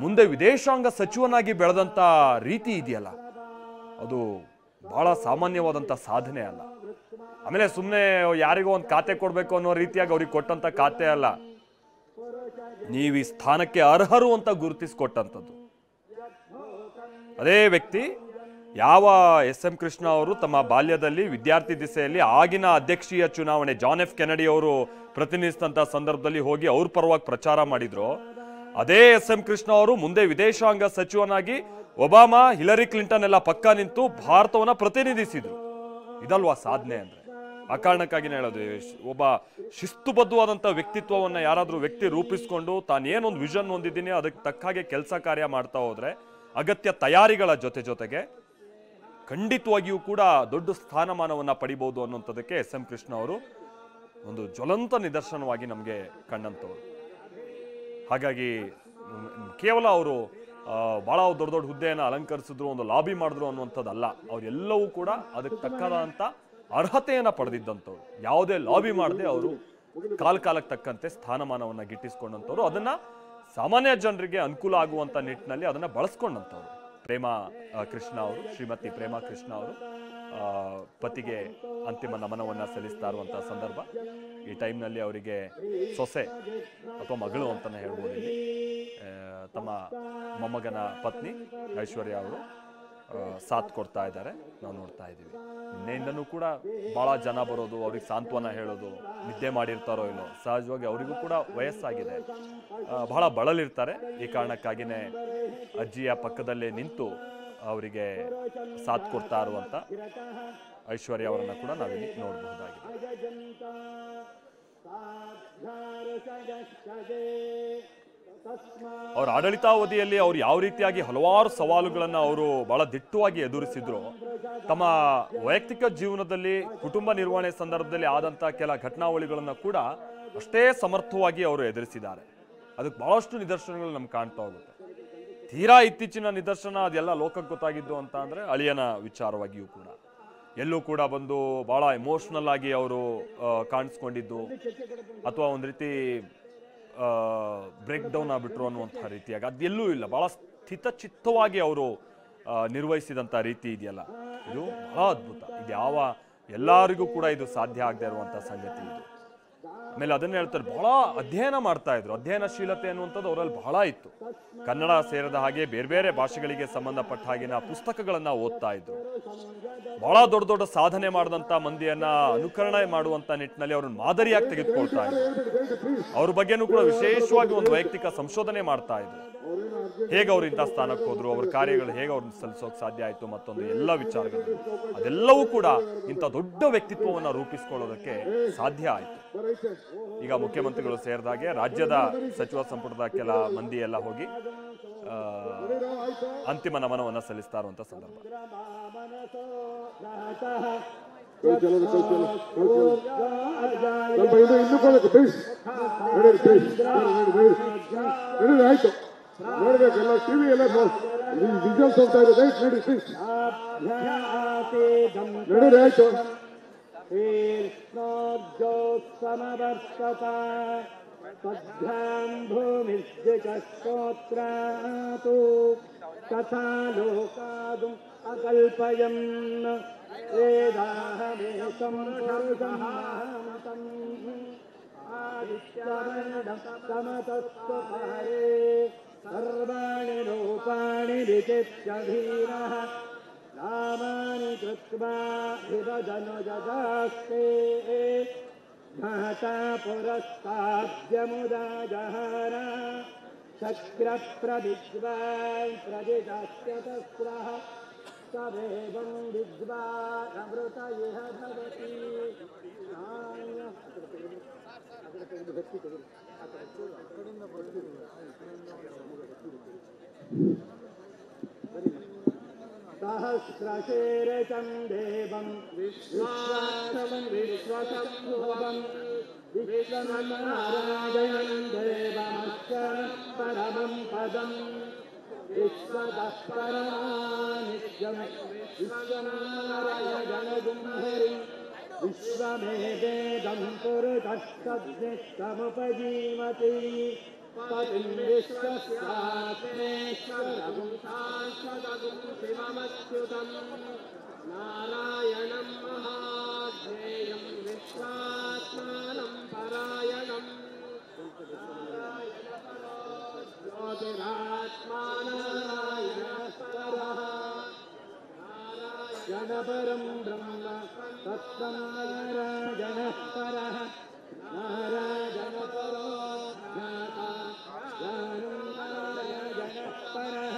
ಮುಂದೆ ವಿದೇಶಾಂಗ ಸಚಿವನಾಗಿ ಬೆಳೆದಂಥ ರೀತಿ ಇದೆಯಲ್ಲ, ಅದು ಬಹಳ ಸಾಮಾನ್ಯವಾದಂಥ ಸಾಧನೆ ಅಲ್ಲ. ಆಮೇಲೆ ಸುಮ್ಮನೆ ಯಾರಿಗೋ ಒಂದು ಖಾತೆ ಕೊಡಬೇಕು ಅನ್ನೋ ರೀತಿಯಾಗಿ ಅವ್ರಿಗೆ ಕೊಟ್ಟಂಥ ಖಾತೆ ಅಲ್ಲ, ನೀವು ಈ ಸ್ಥಾನಕ್ಕೆ ಅರ್ಹರು ಅಂತ ಗುರುತಿಸಿಕೊಟ್ಟಂಥದ್ದು. ಅದೇ ವ್ಯಕ್ತಿ ಯಾವ ಎಸ್.ಎಂ. ಕೃಷ್ಣ ಅವರು ತಮ್ಮ ಬಾಲ್ಯದಲ್ಲಿ ವಿದ್ಯಾರ್ಥಿ ದಿಸೆಯಲ್ಲಿ ಆಗಿನ ಅಧ್ಯಕ್ಷೀಯ ಚುನಾವಣೆ ಜಾನ್ ಎಫ್ ಕೆನಡಿ ಅವರು ಪ್ರತಿನಿಧಿಸಿದಂಥ ಸಂದರ್ಭದಲ್ಲಿ ಹೋಗಿ ಅವ್ರ ಪರವಾಗಿ ಪ್ರಚಾರ ಮಾಡಿದ್ರು, ಅದೇ ಎಸ್.ಎಂ. ಕೃಷ್ಣ ಅವರು ಮುಂದೆ ವಿದೇಶಾಂಗ ಸಚಿವನಾಗಿ ಒಬಾಮಾ, ಹಿಲರಿ ಕ್ಲಿಂಟನ್ ಎಲ್ಲ ಪಕ್ಕ ನಿಂತು ಭಾರತವನ್ನ ಪ್ರತಿನಿಧಿಸಿದ್ರು. ಇದಲ್ವಾ ಸಾಧನೆ ಅಂದ್ರೆ? ಆ ಕಾರಣಕ್ಕಾಗಿನೇ ಹೇಳೋದು, ಒಬ್ಬ ಶಿಸ್ತುಬದ್ಧವಾದಂಥ ವ್ಯಕ್ತಿತ್ವವನ್ನು ಯಾರಾದರೂ ವ್ಯಕ್ತಿ ರೂಪಿಸ್ಕೊಂಡು ತಾನೇನೊಂದು ವಿಷನ್ ಹೊಂದಿದ್ದೀನಿ ಅದಕ್ಕೆ ತಕ್ಕ ಹಾಗೆ ಕೆಲಸ ಕಾರ್ಯ ಮಾಡ್ತಾ ಹೋದ್ರೆ, ಅಗತ್ಯ ತಯಾರಿಗಳ ಜೊತೆಗೆ ಖಂಡಿತವಾಗಿಯೂ ಕೂಡ ದೊಡ್ಡ ಸ್ಥಾನಮಾನವನ್ನು ಪಡಿಬಹುದು ಅನ್ನುವಂಥದ್ದಕ್ಕೆ ಎಸ್.ಎಂ. ಕೃಷ್ಣ ಅವರು ಒಂದು ಜ್ವಲಂತ ನಿದರ್ಶನವಾಗಿ ನಮಗೆ ಕಂಡಂಥವ್ರು. ಹಾಗಾಗಿ ಕೇವಲ ಅವರು ಭಾಳ ದೊಡ್ಡ ದೊಡ್ಡ ಹುದ್ದೆಯನ್ನು ಅಲಂಕರಿಸಿದ್ರು, ಒಂದು ಲಾಬಿ ಮಾಡಿದ್ರು ಅನ್ನುವಂಥದ್ದಲ್ಲ, ಅವರೆಲ್ಲವೂ ಕೂಡ ಅದಕ್ಕೆ ತಕ್ಕದಂಥ ಅರ್ಹತೆಯನ್ನು ಪಡೆದಿದ್ದಂಥವ್ರು. ಯಾವುದೇ ಲಾಬಿ ಮಾಡದೆ ಅವರು ಕಾಲಕ್ಕೆ ತಕ್ಕಂತೆ ಸ್ಥಾನಮಾನವನ್ನು ಗಿಟ್ಟಿಸ್ಕೊಂಡಂಥವ್ರು, ಅದನ್ನು ಸಾಮಾನ್ಯ ಜನರಿಗೆ ಅನುಕೂಲ ಆಗುವಂಥ ನಿಟ್ಟಿನಲ್ಲಿ ಅದನ್ನು ಬಳಸ್ಕೊಂಡಂಥವ್ರು. ಪ್ರೇಮಾ ಕೃಷ್ಣ ಅವರು, ಶ್ರೀಮತಿ ಪ್ರೇಮಾ ಕೃಷ್ಣ ಅವರು ಪತಿಗೆ ಅಂತಿಮ ನಮನವನ್ನು ಸಲ್ಲಿಸ್ತಾ ಇರುವಂಥ ಸಂದರ್ಭ. ಈ ಟೈಮ್ನಲ್ಲಿ ಅವರಿಗೆ ಸೊಸೆ ಅಥವಾ ಮಗಳು ಅಂತಲೇ ಹೇಳ್ಬೋದು, ಇಲ್ಲಿ ತಮ್ಮ ಮೊಮ್ಮಗನ ಪತ್ನಿ ಐಶ್ವರ್ಯ ಅವರು ಸಾಥ್ ಕೊಡ್ತಾ ಇದ್ದಾರೆ, ನಾವು ನೋಡ್ತಾ ಇದ್ದೀವಿ. ನಿನ್ನೆಯಿಂದನೂ ಕೂಡ ಭಾಳ ಜನ ಬರೋದು, ಅವ್ರಿಗೆ ಸಾಂತ್ವನ ಹೇಳೋದು, ನಿದ್ದೆ ಮಾಡಿರ್ತಾರೋ ಇಲ್ಲೋ, ಸಹಜವಾಗಿ ಅವರಿಗೂ ಕೂಡ ವಯಸ್ಸಾಗಿದೆ, ಬಹಳ ಬಳಲಿರ್ತಾರೆ. ಈ ಕಾರಣಕ್ಕಾಗಿಯೇ ಅಜ್ಜಿಯ ಪಕ್ಕದಲ್ಲೇ ನಿಂತು ಅವರಿಗೆ ಸಾಥ್ ಕೊಡ್ತಾ ಇರುವಂಥ ಐಶ್ವರ್ಯ ಅವರನ್ನು ಕೂಡ ನಾವಿಲ್ಲಿ ನೋಡಬಹುದಾಗಿದೆ. ಅವರ ಆಡಳಿತಾವಧಿಯಲ್ಲಿ ಅವರು ಯಾವ ರೀತಿಯಾಗಿ ಹಲವಾರು ಸವಾಲುಗಳನ್ನು ಅವರು ಬಹಳ ದಿಟ್ಟವಾಗಿ ಎದುರಿಸಿದ್ರು. ತಮ್ಮ ವೈಯಕ್ತಿಕ ಜೀವನದಲ್ಲಿ ಕುಟುಂಬ ನಿರ್ವಹಣೆ ಸಂದರ್ಭದಲ್ಲಿ ಆದಂಥ ಕೆಲ ಘಟನಾವಳಿಗಳನ್ನು ಕೂಡ ಅಷ್ಟೇ ಸಮರ್ಥವಾಗಿ ಅವರು ಎದುರಿಸಿದ್ದಾರೆ. ಅದಕ್ಕೆ ಬಹಳಷ್ಟು ನಿದರ್ಶನಗಳು ನಮ್ಗೆ ಕಾಣ್ತಾ ಹೋಗುತ್ತೆ. ತೀರಾ ಇತ್ತೀಚಿನ ನಿದರ್ಶನ ಅದೆಲ್ಲ ಲೋಕಕ್ಕೆ ಗೊತ್ತಾಗಿದ್ದು ಅಂತ ಅಂದರೆ ಅಳಿಯನ ವಿಚಾರವಾಗಿಯೂ ಕೂಡ ಎಲ್ಲೂ ಕೂಡ ಬಂದು ಭಾಳ ಎಮೋಷ್ನಲ್ ಆಗಿ ಅವರು ಕಾಣಿಸ್ಕೊಂಡಿದ್ದು, ಅಥವಾ ಒಂದು ರೀತಿ ಬ್ರೇಕ್ ಡೌನ್ ಆಗಿಬಿಟ್ರು ಅನ್ನುವಂಥ ರೀತಿಯಾಗಿ ಅದೆಲ್ಲೂ ಇಲ್ಲ. ಭಾಳ ಸ್ಥಿತಚಿತ್ತವಾಗಿ ಅವರು ನಿರ್ವಹಿಸಿದಂಥ ರೀತಿ ಇದೆಯಲ್ಲ, ಇದು ಬಹಳ ಅದ್ಭುತ. ಇದು ಎಲ್ಲರಿಗೂ ಕೂಡ ಇದು ಸಾಧ್ಯ ಆಗದೆ ಇರುವಂಥ ಸಂಗತಿ ಇದು. ಆಮೇಲೆ ಅದನ್ನ ಹೇಳ್ತಾರೆ, ಬಹಳ ಅಧ್ಯಯನ ಮಾಡ್ತಾ ಇದ್ರು. ಅಧ್ಯಯನಶೀಲತೆ ಅನ್ನುವಂಥದ್ದು ಅವರಲ್ಲಿ ಬಹಳ ಇತ್ತು. ಕನ್ನಡ ಸೇರಿದ ಹಾಗೆ ಬೇರೆ ಬೇರೆ ಭಾಷೆಗಳಿಗೆ ಸಂಬಂಧಪಟ್ಟ ಹಾಗಿನ ಪುಸ್ತಕಗಳನ್ನ ಓದ್ತಾ ಇದ್ರು. ಬಹಳ ದೊಡ್ಡ ದೊಡ್ಡ ಸಾಧನೆ ಮಾಡಿದಂಥ ಮಂದಿಯನ್ನ ಅನುಕರಣೆ ಮಾಡುವಂಥ ನಿಟ್ಟಿನಲ್ಲಿ ಅವ್ರನ್ನ ಮಾದರಿಯಾಗಿ ತೆಗೆದುಕೊಳ್ತಾ ಇದ್ರು. ಅವ್ರ ಬಗ್ಗೆನೂ ಕೂಡ ವಿಶೇಷವಾಗಿ ಒಂದು ವೈಯಕ್ತಿಕ ಸಂಶೋಧನೆ ಮಾಡ್ತಾ ಇದ್ರು. ಹೇಗೆ ಅವ್ರು ಇಂಥ ಸ್ಥಾನಕ್ಕೆ ಹೋದ್ರು, ಅವ್ರ ಕಾರ್ಯಗಳು ಹೇಗೆ ಅವ್ರನ್ನ ಸಲ್ಲಿಸೋಕೆ ಸಾಧ್ಯ ಆಯಿತು, ಮತ್ತೊಂದು ಎಲ್ಲ ವಿಚಾರಗಳು, ಅದೆಲ್ಲವೂ ಕೂಡ ಇಂಥ ದೊಡ್ಡ ವ್ಯಕ್ತಿತ್ವವನ್ನು ರೂಪಿಸ್ಕೊಳ್ಳೋದಕ್ಕೆ ಸಾಧ್ಯ ಆಯಿತು. ಈಗ ಮುಖ್ಯಮಂತ್ರಿಗಳು ಸೇರಿದಾಗೆ ರಾಜ್ಯದ ಸಚಿವ ಸಂಪುಟದ ಕೆಲ ಮಂದಿ ಎಲ್ಲ ಹೋಗಿ ಅಂತಿಮ ನಮನವನ್ನು ಸಲ್ಲಿಸ್ತಾ ಇರುವಂಥ ಸಂದರ್ಭ. ಸ್ವಲ್ಪ ಇನ್ನು ಕೊಡಬೇಕು ಪ್ಲೀಸ್. ನಡೀರಿ ಪ್ಲೀಸ್, ನಡೀರಿ ಆಯ್ತು. ನೋಡ್ಬೇಕೆಲ್ಲ ಟಿವಿ ಎಲ್ಲ ವಿಜುವಲ್ಸ್ ಹೋಗ್ತಾ ಇದೆ. ರೈಟ್ ನಡಿ ಪ್ಲೀಸ್, ನಡೀರಿ ಆಯ್ತು. भूमिस्तोत्रातु तथा लोकादुम् अकल्पयन् वेदाहमेकं पुरुषमहं आदित्यवर्णस्तमतस्वपारे सर्वाणि रूपाणि विचित्य धीरः नामानि कृत्वा विभजनुजदास्ते महता पुरस्ताद्यमुदा जहार शक्रप्रविद्वान् प्रदिशस्यतस्रः सवेवं विद्वानमृत इह भवति। सहस्रशीर्षं देवं विश्वसंभवं विश्वनारायणं देवमक्षरं परमं पदं विश्वतः परमानित्यं विश्वनारायणगुं हरिं विश्वमेवेदं पुरुषस्तद्निष्ठमुपजीवति पतिं विश्वस्यात्मेश्वरगुं शाश्वतगुं शिवमच्युतं नारायणं महाज्ञेयं विश्वात्मानं परायणं ज्योतिरात्मा नारायणः नारायणपरं ब्रह्म तत्त्वं नारायणः परः नारायणपरो ज्ञाता ज्ञानं नारायणः परः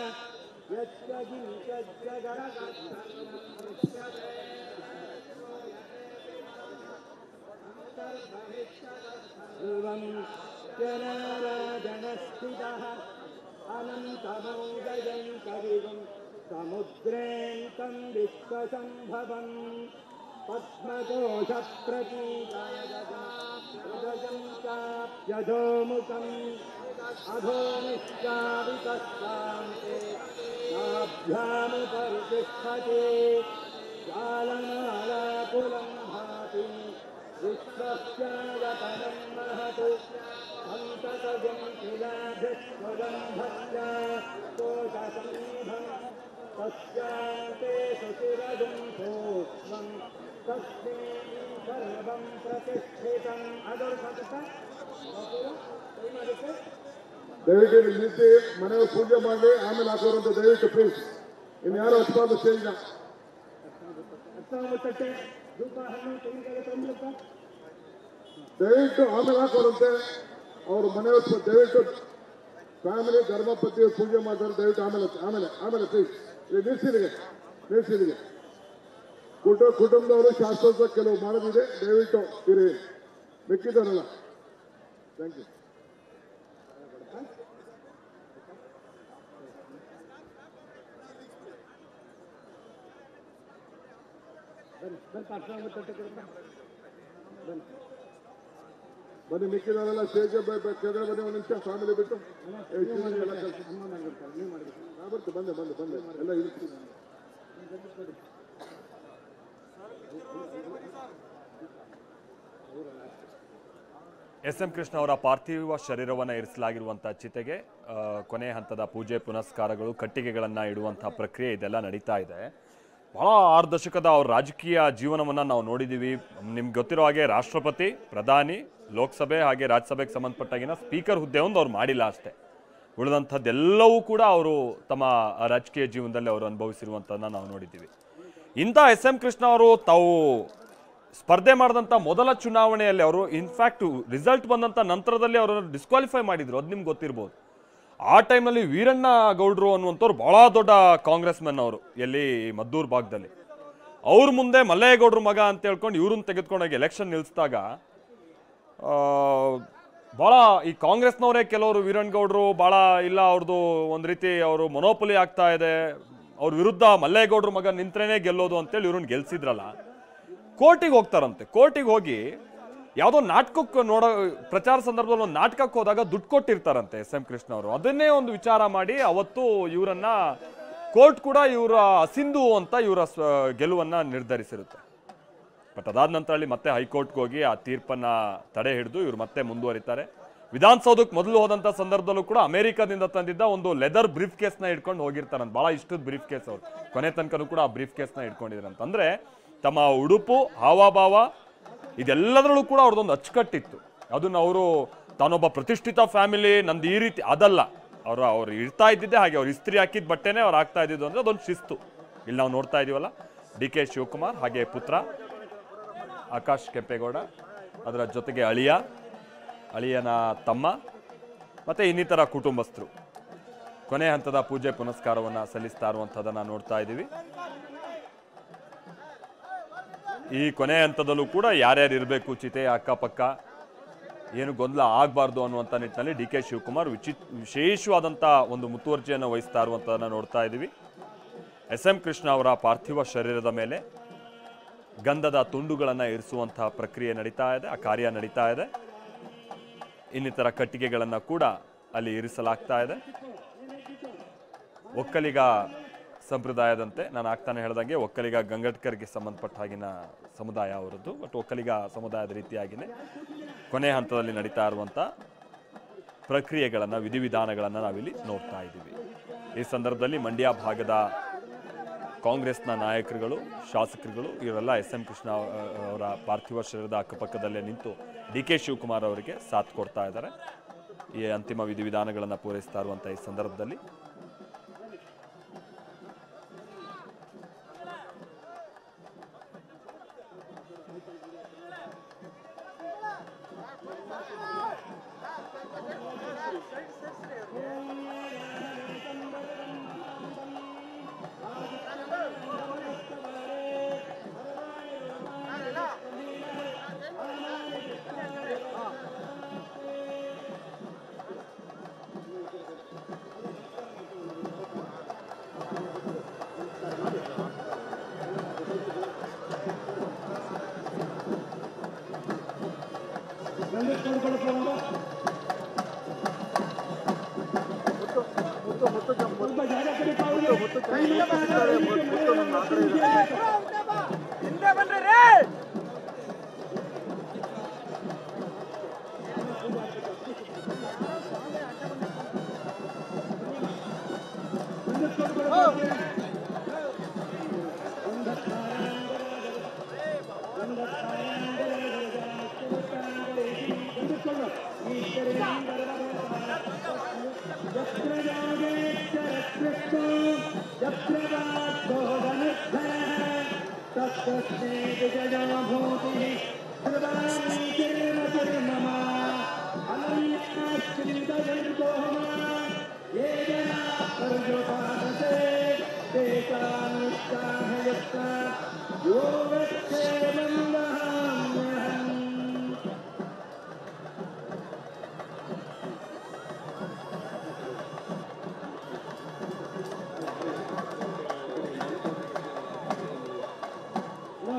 यस्य सर्वं नारायणस्थितः अनन्तमौदयं कविगुं समुद्रेऽन्तं विश्वसम्भवं पद्मकोशप्रतीकायजं चाप्यधोमुखम् अधोनिश्चावितस्वान्ते नाभ्यामुपरितिष्ठते जालमालाकुलं भाति विश्वस्यायतनं महत् सन्ततगुं शिलाभिस्वगन्धस्य कोशसम्भं तस्यान्ते सुशिरगुं सूक्ष्मं तस्मिन् सर्वं प्रतिष्ठितम् ದಯವಿಟ್ಟು ನಿಂತು ಮನೆಯ ಪೂಜೆ ಮಾಡಿ ಆಮೇಲೆ ಹಾಕೋರಂತ ದಯವಿಟ್ಟು ಪ್ಲೀಸ್. ಇನ್ನು ಯಾರು ಹಚ್ಬಾರ್ದು ಸ್ಟೇಜ್ನ. ದಯವಿಟ್ಟು ಆಮೇಲೆ ಹಾಕೋರಂತೆ ಅವ್ರ ಮನೆಯವ್ರು ದಯವಿಟ್ಟು ಫ್ಯಾಮಿಲಿ ಧರ್ಮಪತಿ ಪೂಜೆ ಮಾಡ್ತಾರೆ. ದಯವಿಟ್ಟು ಆಮೇಲೆ ಆಮೇಲೆ ಆಮೇಲೆ ಪ್ಲೀಸ್ ಇಲ್ಲಿ ನಿಲ್ಸಿದಿಗೆ ಕುಟುಂಬದವರು ಶಾಸ್ತ್ರೋತ್ಸವ ಕೆಲವು ಮಾಡೋದಿದೆ. ದಯವಿಟ್ಟು ಇರಿ, ಮಿಕ್ಕಿದವರಲ್ಲ. Thank you. ಬನ್ನಿ, ಮಿಕ್ಕಿದವರೆಲ್ಲ ಸ್ಟೇಜ್ ಕೆಳಗಡೆ ಬನ್ನಿ. ಒಂದು ನಿಮಿಷ ಫ್ಯಾಮಿಲಿ ಬಿಟ್ಟು ಬರ್ತು. ಬಂದೆ ಎಲ್ಲ ಇಳಿಸಿ. ಎಸ್.ಎಂ. ಕೃಷ್ಣ ಅವರ ಪಾರ್ಥಿವ ಶರೀರವನ್ನು ಇರಿಸಲಾಗಿರುವಂತಹ ಚಿತೆಗೆ ಕೊನೆ ಹಂತದ ಪೂಜೆ ಪುನಸ್ಕಾರಗಳು, ಕಟ್ಟಿಗೆಗಳನ್ನು ಇಡುವಂತಹ ಪ್ರಕ್ರಿಯೆ ಇದೆಲ್ಲ ನಡೀತಾ ಇದೆ. ಬಹಳ 6 ದಶಕದ ಅವ್ರ ರಾಜಕೀಯ ಜೀವನವನ್ನು ನಾವು ನೋಡಿದ್ದೀವಿ. ನಿಮ್ಗೆ ಗೊತ್ತಿರೋ ಹಾಗೆ ರಾಷ್ಟ್ರಪತಿ, ಪ್ರಧಾನಿ, ಲೋಕಸಭೆ ಹಾಗೆ ರಾಜ್ಯಸಭೆಗೆ ಸಂಬಂಧಪಟ್ಟಾಗಿನ ಸ್ಪೀಕರ್ ಹುದ್ದೆ ಒಂದು ಅವ್ರು ಮಾಡಿಲ್ಲ ಅಷ್ಟೇ. ಉಳಿದಂಥದ್ದೆಲ್ಲವೂ ಕೂಡ ಅವರು ತಮ್ಮ ರಾಜಕೀಯ ಜೀವನದಲ್ಲಿ ಅವರು ಅನುಭವಿಸಿರುವಂಥದ್ದನ್ನು ನಾವು ನೋಡಿದ್ದೀವಿ. ಇಂಥ ಎಸ್.ಎಂ. ಕೃಷ್ಣ ಅವರು ತಾವು ಸ್ಪರ್ಧೆ ಮಾಡಿದಂಥ ಮೊದಲ ಚುನಾವಣೆಯಲ್ಲಿ ಅವರು ಇನ್ಫ್ಯಾಕ್ಟ್ ರಿಸಲ್ಟ್ ಬಂದಂಥ ನಂತರದಲ್ಲಿ ಅವರನ್ನು ಡಿಸ್ಕ್ವಾಲಿಫೈ ಮಾಡಿದ್ರು. ಅದು ನಿಮ್ಗೆ ಗೊತ್ತಿರ್ಬೋದು. ಆ ಟೈಮ್ನಲ್ಲಿ ವೀರಣ್ಣ ಗೌಡ್ರು ಅನ್ನುವಂಥವ್ರು ಭಾಳ ದೊಡ್ಡ ಕಾಂಗ್ರೆಸ್ ಮೆನ್ ಅವರು, ಎಲ್ಲಿ ಮದ್ದೂರು ಭಾಗದಲ್ಲಿ. ಅವ್ರ ಮುಂದೆ ಮಲ್ಲೇಗೌಡ್ರ ಮಗ ಅಂತ ಹೇಳ್ಕೊಂಡು ಇವ್ರನ್ನ ತೆಗೆದುಕೊಂಡೋಗಿ ಎಲೆಕ್ಷನ್ ನಿಲ್ಲಿಸಿದಾಗ ಭಾಳ ಈ ಕಾಂಗ್ರೆಸ್ನವರೇ ಕೆಲವರು ವೀರಣ್ಣಗೌಡರು ಭಾಳ ಇಲ್ಲ, ಅವ್ರದ್ದು ಒಂದು ರೀತಿ ಅವರು ಮೊನೋಪೊಲಿ ಆಗ್ತಾ ಇದೆ, ಅವ್ರ ವಿರುದ್ಧ ಮಲ್ಲೇಗೌಡ್ರ ಮಗ ನಿಂತ್ರೇನೆ ಗೆಲ್ಲೋದು ಅಂತೇಳಿ ಇವ್ರನ್ನ ಗೆಲ್ಸಿದ್ರಲ್ಲ. ಕೋರ್ಟಿಗೆ ಹೋಗ್ತಾರಂತೆ. ಕೋರ್ಟಿಗೆ ಹೋಗಿ ಯಾವುದೋ ನಾಟಕಕ್ಕೆ ಪ್ರಚಾರ ಸಂದರ್ಭದಲ್ಲಿ ಒಂದು ನಾಟಕಕ್ಕೆ ಹೋದಾಗ ದುಡ್ಡು ಕೊಟ್ಟಿರ್ತಾರಂತೆ SM ಕೃಷ್ಣ ಅವರು. ಅದನ್ನೇ ಒಂದು ವಿಚಾರ ಮಾಡಿ ಅವತ್ತು ಇವರನ್ನ ಕೋರ್ಟ್ ಕೂಡ ಇವರ ಅಸಿಂಧು ಅಂತ ಇವರ ಗೆಲುವನ್ನ ನಿರ್ಧರಿಸಿರುತ್ತೆ. ಬಟ್ ಅದಾದ ನಂತರ ಅಲ್ಲಿ ಮತ್ತೆ ಹೈಕೋರ್ಟ್ಗೆ ಹೋಗಿ ಆ ತೀರ್ಪನ್ನ ತಡೆ ಹಿಡಿದು ಇವರು ಮತ್ತೆ ಮುಂದುವರಿತಾರೆ. ವಿಧಾನಸೌಧಕ್ಕೆ ಮೊದಲು ಹೋದಂಥ ಸಂದರ್ಭದಲ್ಲೂ ಕೂಡ ಅಮೆರಿಕದಿಂದ ತಂದಿದ್ದ ಒಂದು ಲೆದರ್ ಬ್ರೀಫ್ ಕೇಸ್ನ ಹಿಡ್ಕೊಂಡು ಹೋಗಿರ್ತಾರಂತ. ಭಾಳ ಇಷ್ಟದ ಬ್ರೀಫ್ ಕೇಸ್ ಅವರು ಕೊನೆ ತನಕನೂ ಕೂಡ ಆ ಬ್ರೀಫ್ ಕೇಸ್ನ ಹಿಡ್ಕೊಂಡಿದ್ರಂತ. ಅಂದರೆ ತಮ್ಮ ಉಡುಪು ಹಾವಭಾವ ಇದೆಲ್ಲದರಲ್ಲೂ ಕೂಡ ಅವ್ರದ್ದೊಂದು ಅಚ್ಚುಕಟ್ಟಿತ್ತು. ಅದನ್ನು ಅವರು ತಾನೊಬ್ಬ ಪ್ರತಿಷ್ಠಿತ ಫ್ಯಾಮಿಲಿ ನಂದು ಈ ರೀತಿ ಅದಲ್ಲ, ಅವ್ರು ಇರ್ತಾ ಇದ್ದಿದ್ದೆ ಹಾಗೆ. ಅವ್ರು ಇಸ್ತ್ರಿ ಹಾಕಿದ ಬಟ್ಟೆನೇ ಅವ್ರು ಆಗ್ತಾ ಇದ್ದಿದ್ದು ಅಂದರೆ ಅದೊಂದು ಶಿಸ್ತು. ಇಲ್ಲಿ ನಾವು ನೋಡ್ತಾ ಇದೀವಲ್ಲ, DK ಶಿವಕುಮಾರ್ ಹಾಗೆ ಪುತ್ರ ಆಕಾಶ್ ಕೆಂಪೇಗೌಡ, ಅದರ ಜೊತೆಗೆ ಅಳಿಯನ ತಮ್ಮ ಮತ್ತು ಇನ್ನಿತರ ಕುಟುಂಬಸ್ಥರು ಕೊನೆ ಹಂತದ ಪೂಜೆ ಪುನಸ್ಕಾರವನ್ನು ಸಲ್ಲಿಸ್ತಾ ಇರುವಂಥದ್ದನ್ನು ನೋಡ್ತಾ ಇದ್ದೀವಿ. ಈ ಕೊನೆ ಹಂತದಲ್ಲೂ ಕೂಡ ಯಾರ್ಯಾರು ಇರಬೇಕು ಚಿತೆ ಅಕ್ಕಪಕ್ಕ, ಏನು ಗೊಂದಲ ಆಗಬಾರ್ದು ಅನ್ನುವಂಥ ನಿಟ್ಟಿನಲ್ಲಿ DK ಶಿವಕುಮಾರ್ ವಿಶೇಷವಾದಂಥ ಒಂದು ಮುತುವರ್ಜಿಯನ್ನು ವಹಿಸ್ತಾ ಇರುವಂಥದ್ದನ್ನು ನೋಡ್ತಾ ಇದ್ದೀವಿ. SM ಕೃಷ್ಣ ಅವರ ಪಾರ್ಥಿವ ಶರೀರದ ಮೇಲೆ ಗಂಧದ ತುಂಡುಗಳನ್ನು ಇರಿಸುವಂತಹ ಪ್ರಕ್ರಿಯೆ ನಡೀತಾ ಇದೆ, ಆ ಕಾರ್ಯ ನಡೀತಾ ಇದೆ. ಇನ್ನಿತರ ಕಟ್ಟಿಗೆಗಳನ್ನು ಕೂಡ ಅಲ್ಲಿ ಇರಿಸಲಾಗ್ತಾ ಇದೆ. ಒಕ್ಕಲಿಗ ಸಂಪ್ರದಾಯದಂತೆ ನಾನು ಆಗ್ತಾನೆ ಹೇಳ್ದಂಗೆ ಒಕ್ಕಲಿಗ ಗಂಗಟ್ಕರ್ಗೆ ಸಂಬಂಧಪಟ್ಟ ಹಾಗಿನ ಸಮುದಾಯ ಅವರದ್ದು. ಬಟ್ ಒಕ್ಕಲಿಗ ಸಮುದಾಯದ ರೀತಿಯಾಗಿಯೇ ಕೊನೆ ಹಂತದಲ್ಲಿ ನಡೀತಾ ಇರುವಂಥ ಪ್ರಕ್ರಿಯೆಗಳನ್ನು ವಿಧಿವಿಧಾನಗಳನ್ನು ನಾವಿಲ್ಲಿ ನೋಡ್ತಾ ಇದ್ದೀವಿ. ಈ ಸಂದರ್ಭದಲ್ಲಿ ಮಂಡ್ಯ ಭಾಗದ ಕಾಂಗ್ರೆಸ್ನ ನಾಯಕರುಗಳು, ಶಾಸಕರುಗಳು ಇವರೆಲ್ಲ SM ಕೃಷ್ಣ ಅವರ ಪಾರ್ಥಿವ ಶರೀರದ ಅಕ್ಕಪಕ್ಕದಲ್ಲೇ ನಿಂತು DK ಶಿವಕುಮಾರ್ ಅವರಿಗೆ ಸಾಥ್ ಕೊಡ್ತಾ ಇದ್ದಾರೆ. ಈ ಅಂತಿಮ ವಿಧಿವಿಧಾನಗಳನ್ನು ಪೂರೈಸ್ತಾ ಇರುವಂಥ ಈ ಸಂದರ್ಭದಲ್ಲಿ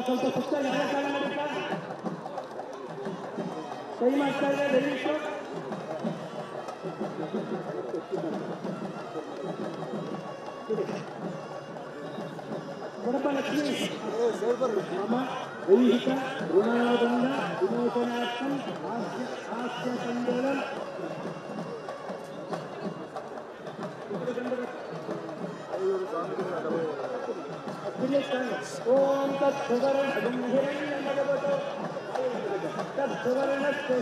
ಸ್ವಲ್ಪ ಸುತ್ತ ಕಾಲ ನಡೀತಾ ಕೈ ಮಾಡ್ತಾ ಇದೆ ದಯವಿಟ್ಟು. ಬಡಪ ಲಕ್ಷ್ಮಿ ಮಮ ಐಹಿಕ ಋಣಾದಂಡ ವಿಮೋಚನಾರ್ಥಂ ಹಾಸ್ಯ ಸಂದೇಲನ ಓಂ ತತ್ಸುವರ್ಣ ಹಿರಣ್ಯಮಗವತೋ ತತ್ಸುವರ್ಣಸ್ಯ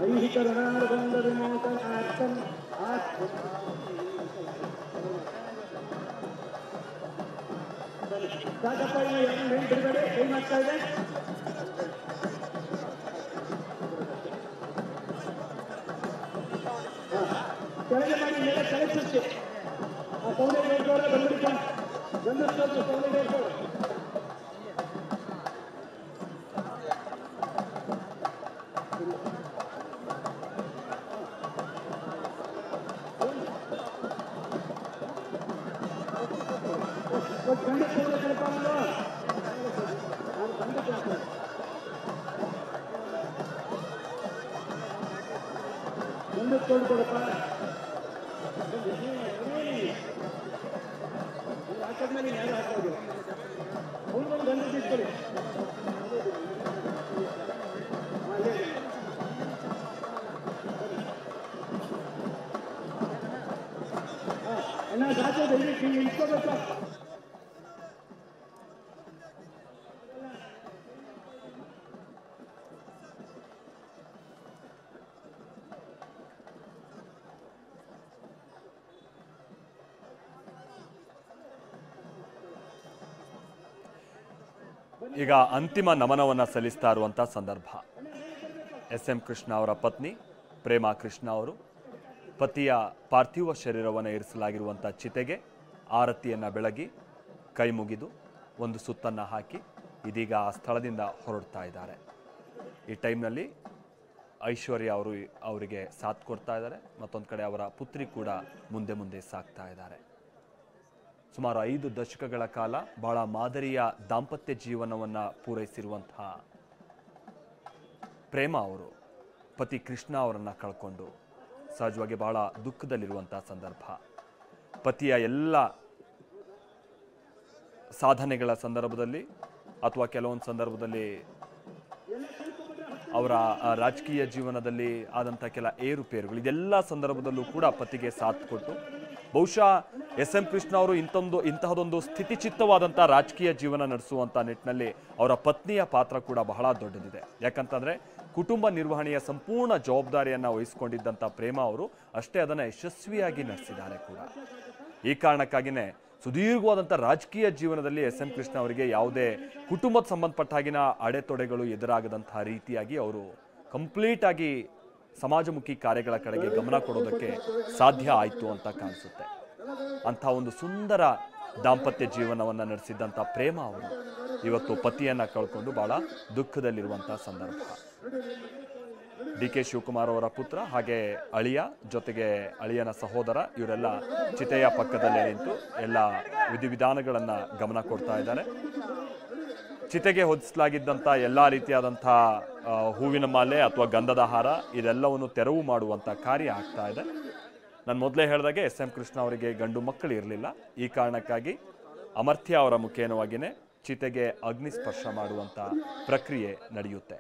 ಐಹಿಕ ಋಣಾದಂಡ ವಿಮೋಚನಾರ್ಥಂ ಸಾಕಪ್ಪ ಇನ್ನು ಬಿಡುಗಡೆ ಕೈ ಮಾಡ್ತಾ ಇದೆ. ಕೆಳಗೆ ಮಾಡಿ ಮೇಲೆ ಕಳಿಸುತ್ತೆ ಆ ಸೌದೆ ಗೆಲ್ಸೋರ ಬಂದಿರ್ತಾನೆ ಗಂಧಸ್ವರ್ಗ ಸೌದೆ ಗೆಲ್ಸೋರು ಈಗ ಅಂತಿಮ ನಮನವನ್ನು ಸಲ್ಲಿಸ್ತಾ ಇರುವಂಥ ಸಂದರ್ಭ. ಎಸ್.ಎಂ. ಕೃಷ್ಣ ಅವರ ಪತ್ನಿ ಪ್ರೇಮಾ ಕೃಷ್ಣ ಅವರು ಪತಿಯ ಪಾರ್ಥಿವ ಶರೀರವನ್ನು ಇರಿಸಲಾಗಿರುವಂಥ ಚಿತೆಗೆ ಆರತಿಯನ್ನು ಬೆಳಗಿ ಕೈ ಮುಗಿದು ಒಂದು ಸುತ್ತನ್ನು ಹಾಕಿ ಇದೀಗ ಆ ಸ್ಥಳದಿಂದ ಹೊರಡ್ತಾ ಇದ್ದಾರೆ. ಈ ಟೈಮ್ನಲ್ಲಿ ಐಶ್ವರ್ಯ ಅವರು ಅವರಿಗೆ ಸಾಥ್ ಕೊಡ್ತಾ ಇದ್ದಾರೆ. ಮತ್ತೊಂದು ಕಡೆ ಅವರ ಪುತ್ರಿ ಕೂಡ ಮುಂದೆ ಮುಂದೆ ಸಾಗ್ತಾ ಇದ್ದಾರೆ. ಸುಮಾರು 5 ದಶಕಗಳ ಕಾಲ ಬಹಳ ಮಾದರಿಯ ದಾಂಪತ್ಯ ಜೀವನವನ್ನು ಪೂರೈಸಿರುವಂತಹ ಪ್ರೇಮಾ ಅವರು ಪತಿ ಕೃಷ್ಣ ಅವರನ್ನು ಕಳ್ಕೊಂಡು ಸಹಜವಾಗಿ ಬಹಳ ದುಃಖದಲ್ಲಿರುವಂತಹ ಸಂದರ್ಭ. ಪತಿಯ ಎಲ್ಲ ಸಾಧನೆಗಳ ಸಂದರ್ಭದಲ್ಲಿ ಅಥವಾ ಕೆಲವೊಂದು ಸಂದರ್ಭದಲ್ಲಿ ಅವರ ರಾಜಕೀಯ ಜೀವನದಲ್ಲಿ ಆದಂಥ ಕೆಲ ಏರುಪೇರುಗಳು, ಇದೆಲ್ಲ ಸಂದರ್ಭದಲ್ಲೂ ಕೂಡ ಪತಿಗೆ ಸಾಥ್ ಕೊಟ್ಟು ಬಹುಶಃ ಎಸ್.ಎಂ. ಕೃಷ್ಣ ಅವರು ಇಂತಹದೊಂದು ಸ್ಥಿತಿಚಿತ್ತವಾದಂಥ ರಾಜಕೀಯ ಜೀವನ ನಡೆಸುವಂಥ ನಿಟ್ಟಿನಲ್ಲಿ ಅವರ ಪತ್ನಿಯ ಪಾತ್ರ ಕೂಡ ಬಹಳ ದೊಡ್ಡದಿದೆ. ಯಾಕಂತಂದರೆ ಕುಟುಂಬ ನಿರ್ವಹಣೆಯ ಸಂಪೂರ್ಣ ಜವಾಬ್ದಾರಿಯನ್ನು ವಹಿಸಿಕೊಂಡಿದ್ದಂಥ ಪ್ರೇಮಾ ಅವರು ಅಷ್ಟೇ ಅದನ್ನು ಯಶಸ್ವಿಯಾಗಿ ನಡೆಸಿದ್ದಾರೆ ಕೂಡ. ಈ ಕಾರಣಕ್ಕಾಗಿಯೇ ಸುದೀರ್ಘವಾದಂಥ ರಾಜಕೀಯ ಜೀವನದಲ್ಲಿ ಎಸ್.ಎಂ. ಕೃಷ್ಣ ಅವರಿಗೆ ಯಾವುದೇ ಕುಟುಂಬದ ಸಂಬಂಧಪಟ್ಟ ಹಾಗಿನ ಅಡೆತೊಡೆಗಳು ಎದುರಾಗದಂತಹ ರೀತಿಯಾಗಿ ಅವರು ಕಂಪ್ಲೀಟ್ ಆಗಿ ಸಮಾಜಮುಖಿ ಕಾರ್ಯಗಳ ಕಡೆಗೆ ಗಮನ ಕೊಡೋದಕ್ಕೆ ಸಾಧ್ಯ ಆಯಿತು ಅಂತ ಕಾಣಿಸುತ್ತೆ. ಅಂಥ ಒಂದು ಸುಂದರ ದಾಂಪತ್ಯ ಜೀವನವನ್ನು ನಡೆಸಿದ್ದಂಥ ಪ್ರೇಮಾ ಅವರು ಇವತ್ತು ಪತಿಯನ್ನು ಕಳ್ಕೊಂಡು ಬಹಳ ದುಃಖದಲ್ಲಿರುವಂಥ ಸಂದರ್ಭ. ಡಿ.ಕೆ. ಶಿವಕುಮಾರ್ ಅವರ ಪುತ್ರ ಹಾಗೆ ಅಳಿಯ ಜೊತೆಗೆ ಅಳಿಯನ ಸಹೋದರ ಇವರೆಲ್ಲ ಚಿತೆಯ ಪಕ್ಕದಲ್ಲೇ ನಿಂತು ಎಲ್ಲ ವಿಧಿವಿಧಾನಗಳನ್ನು ಗಮನ ಕೊಡ್ತಾ ಇದ್ದಾರೆ. ಚಿತೆಗೆ ಹೊದಿಸಲಾಗಿದ್ದಂಥ ಎಲ್ಲ ರೀತಿಯಾದಂಥ ಹೂವಿನ ಮಾಲೆ ಅಥವಾ ಗಂಧದ ಹಾರ ಇದೆಲ್ಲವನ್ನು ತೆರವು ಮಾಡುವಂಥ ಕಾರ್ಯ ಆಗ್ತಾ ಇದೆ. ನಾನು ಮೊದಲೇ ಹೇಳಿದಾಗೆ ಎಸ್.ಎಂ. ಕೃಷ್ಣ ಅವರಿಗೆ ಗಂಡು ಮಕ್ಕಳು ಇರಲಿಲ್ಲ. ಈ ಕಾರಣಕ್ಕಾಗಿ ಅಮರ್ಥ್ಯ ಅವರ ಮುಖೇನವಾಗಿಯೇ ಚಿತೆಗೆ ಅಗ್ನಿಸ್ಪರ್ಶ ಮಾಡುವಂಥ ಪ್ರಕ್ರಿಯೆ ನಡೆಯುತ್ತೆ.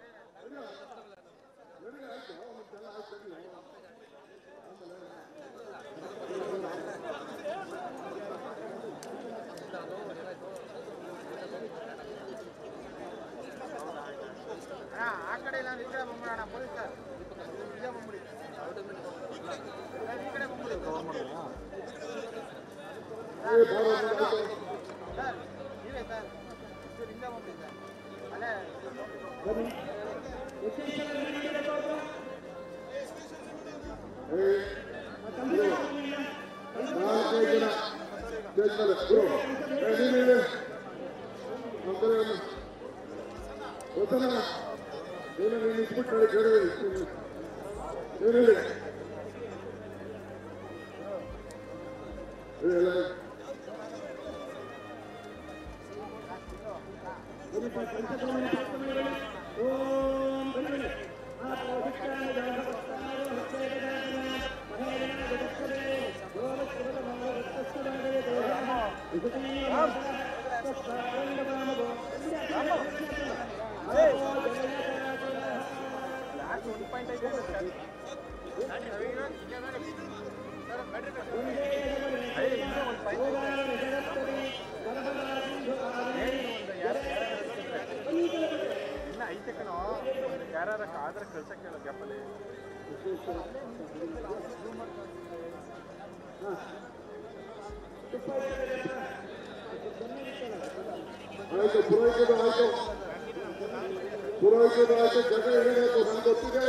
ಪುರೋಹಿತರು ಆಯ್ತು, ಜಗ ಹಿಡಿಬೇಕು, ನನ್ಗೆ ಗೊತ್ತಿದೆ.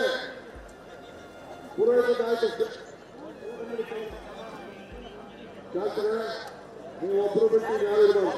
ಪುರೋಹಿತರು ಆಯ್ತು, ಶಾಸ್ತ್ರ ನೀವು ಒಬ್ಬರು ಬಿಟ್ಟು ಯಾರು ಇರ್ಬೋದು.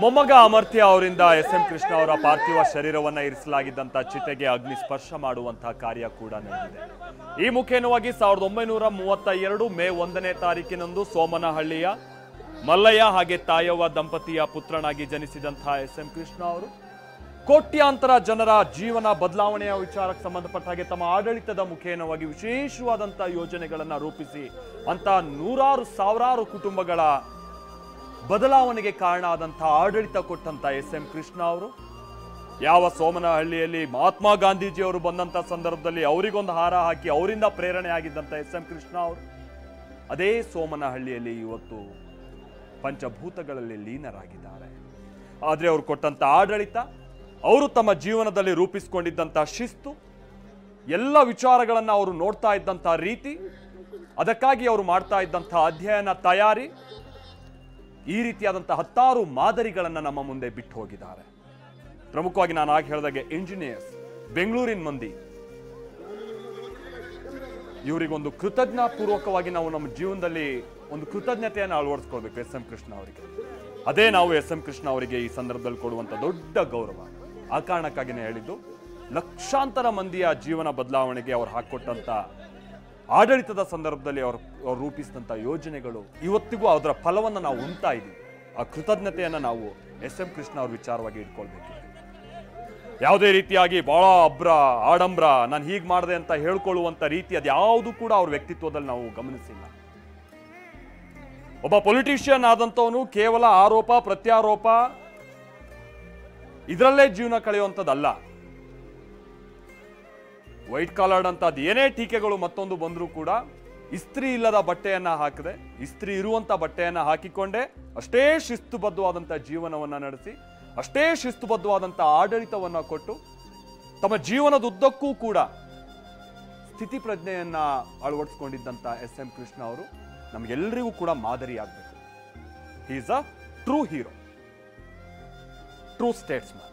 ಮೊಮ್ಮಗ ಅಮರ್ತ್ಯ ಅವರಿಂದ ಎಸ್.ಎಂ. ಕೃಷ್ಣ ಅವರ ಪಾರ್ಥಿವ ಶರೀರವನ್ನ ಇರಿಸಲಾಗಿದ್ದಂತ ಚಿತೆಗೆ ಅಗ್ನಿ ಸ್ಪರ್ಶ ಮಾಡುವಂತಹ ಕಾರ್ಯ ಕೂಡ ನಡೆದಿದೆ. ಈ ಮುಖೇನವಾಗಿ 1932 ಮೇ 1ನೇ ತಾರೀಕಿನಂದು ಸೋಮನಹಳ್ಳಿಯ ಮಲ್ಲಯ್ಯ ಹಾಗೆ ತಾಯವ್ವ ದಂಪತಿಯ ಪುತ್ರನಾಗಿ ಜನಿಸಿದಂತಹ ಎಸ್.ಎಂ. ಕೃಷ್ಣ ಅವರು ಕೋಟ್ಯಾಂತರ ಜನರ ಜೀವನ ಬದಲಾವಣೆಯ ವಿಚಾರಕ್ಕೆ ಸಂಬಂಧಪಟ್ಟ ಹಾಗೆ ತಮ್ಮ ಆಡಳಿತದ ಮುಖೇನವಾಗಿ ವಿಶೇಷವಾದಂಥ ಯೋಜನೆಗಳನ್ನು ರೂಪಿಸಿ ಅಂತ ನೂರಾರು ಸಾವಿರಾರು ಕುಟುಂಬಗಳ ಬದಲಾವಣೆಗೆ ಕಾರಣ ಆದಂಥ ಆಡಳಿತ ಕೊಟ್ಟಂತ ಎಸ್ ಎಂ ಕೃಷ್ಣ ಅವರು ಯಾವ ಸೋಮನಹಳ್ಳಿಯಲ್ಲಿ ಮಹಾತ್ಮ ಗಾಂಧೀಜಿಯವರು ಬಂದಂಥ ಸಂದರ್ಭದಲ್ಲಿ ಅವರಿಗೊಂದು ಹಾರ ಹಾಕಿ ಅವರಿಂದ ಪ್ರೇರಣೆ ಆಗಿದ್ದಂಥ ಎಸ್ ಎಂ ಕೃಷ್ಣ ಅವರು ಅದೇ ಸೋಮನಹಳ್ಳಿಯಲ್ಲಿ ಇವತ್ತು ಪಂಚಭೂತಗಳಲ್ಲಿ ಲೀನರಾಗಿದ್ದಾರೆ. ಆದರೆ ಅವರು ಕೊಟ್ಟಂತ ಆಡಳಿತ, ಅವರು ತಮ್ಮ ಜೀವನದಲ್ಲಿ ರೂಪಿಸಿಕೊಂಡಿದ್ದಂಥ ಶಿಸ್ತು, ಎಲ್ಲ ವಿಚಾರಗಳನ್ನು ಅವರು ನೋಡ್ತಾ ಇದ್ದಂಥ ರೀತಿ, ಅದಕ್ಕಾಗಿ ಅವರು ಮಾಡ್ತಾ ಇದ್ದಂಥ ಅಧ್ಯಯನ ತಯಾರಿ, ಈ ರೀತಿಯಾದಂಥ ಹತ್ತಾರು ಮಾದರಿಗಳನ್ನು ನಮ್ಮ ಮುಂದೆ ಬಿಟ್ಟು ಹೋಗಿದ್ದಾರೆ. ಪ್ರಮುಖವಾಗಿ ನಾನು ಆಗ ಹೇಳಿದಾಗೆ ಇಂಜಿನಿಯರ್ಸ್, ಬೆಂಗಳೂರಿನ ಮಂದಿ, ಇವರಿಗೊಂದು ಕೃತಜ್ಞತಾಪೂರ್ವಕವಾಗಿ ನಾವು ನಮ್ಮ ಜೀವನದಲ್ಲಿ ಒಂದು ಕೃತಜ್ಞತೆಯನ್ನು ಅಳವಡಿಸ್ಕೊಳ್ಬೇಕು ಎಸ್ ಎಂ ಕೃಷ್ಣ ಅವರಿಗೆ. ಅದೇ ನಾವು ಎಸ್ ಎಂ ಕೃಷ್ಣ ಅವರಿಗೆ ಈ ಸಂದರ್ಭದಲ್ಲಿ ಕೊಡುವಂಥ ದೊಡ್ಡ ಗೌರವ. ಆ ಕಾರಣಕ್ಕಾಗಿನೇ ಹೇಳಿದ್ದು, ಲಕ್ಷಾಂತರ ಮಂದಿಯ ಜೀವನ ಬದಲಾವಣೆಗೆ ಅವ್ರು ಹಾಕೊಟ್ಟಂತ ಆಡಳಿತದ ಸಂದರ್ಭದಲ್ಲಿ ಅವರು ರೂಪಿಸಿದಂಥ ಯೋಜನೆಗಳು ಇವತ್ತಿಗೂ ಅದರ ಫಲವನ್ನು ನಾವು ಉಣ್ತಾ ಇದ್ದೀವಿ. ಆ ಕೃತಜ್ಞತೆಯನ್ನು ನಾವು ಎಸ್ ಎಂ ಕೃಷ್ಣ ಅವ್ರ ವಿಚಾರವಾಗಿ ಇಟ್ಕೊಳ್ಬೇಕು. ಯಾವುದೇ ರೀತಿಯಾಗಿ ಬಹಳ ಆಡಂಬ್ರ ನಾನು ಹೀಗೆ ಮಾಡಿದೆ ಅಂತ ಹೇಳ್ಕೊಳ್ಳುವಂಥ ರೀತಿ ಅದು ಯಾವುದು ಕೂಡ ಅವ್ರ ವ್ಯಕ್ತಿತ್ವದಲ್ಲಿ ನಾವು ಗಮನಿಸಿಲ್ಲ. ಒಬ್ಬ ಪೊಲಿಟಿಷಿಯನ್ ಆದಂಥವನು ಕೇವಲ ಆರೋಪ ಪ್ರತ್ಯಾರೋಪ ಇದರಲ್ಲೇ ಜೀವನ ಕಳೆಯುವಂಥದ್ದಲ್ಲ. ವೈಟ್ ಕಾಲರ್ಡ್ ಅಂತ ಅದು ಏನೇ ಟೀಕೆಗಳು ಮತ್ತೊಂದು ಬಂದರೂ ಕೂಡ ಇಸ್ತ್ರಿ ಇಲ್ಲದ ಬಟ್ಟೆಯನ್ನ ಹಾಕದೆ, ಇಸ್ತ್ರಿ ಇರುವಂತ ಬಟ್ಟೆಯನ್ನ ಹಾಕಿಕೊಂಡೇ ಅಷ್ಟೇ ಶಿಸ್ತುಬದ್ಧವಾದಂಥ ಜೀವನವನ್ನ ನಡೆಸಿ, ಅಷ್ಟೇ ಶಿಸ್ತುಬದ್ಧವಾದಂಥ ಆಡಳಿತವನ್ನ ಕೊಟ್ಟು ತಮ್ಮ ಜೀವನದುದ್ದಕ್ಕೂ ಕೂಡ ಸ್ಥಿತಿ ಪ್ರಜ್ಞೆಯನ್ನ ಅಳವಡಿಸಿಕೊಂಡಿದ್ದಂಥ ಎಸ್ ಎಂ ಕೃಷ್ಣ ಅವರು ನಮಗೆಲ್ಲರಿಗೂ ಕೂಡ ಮಾದರಿಯಾಗಬೇಕು. He is a true hero, true statesman.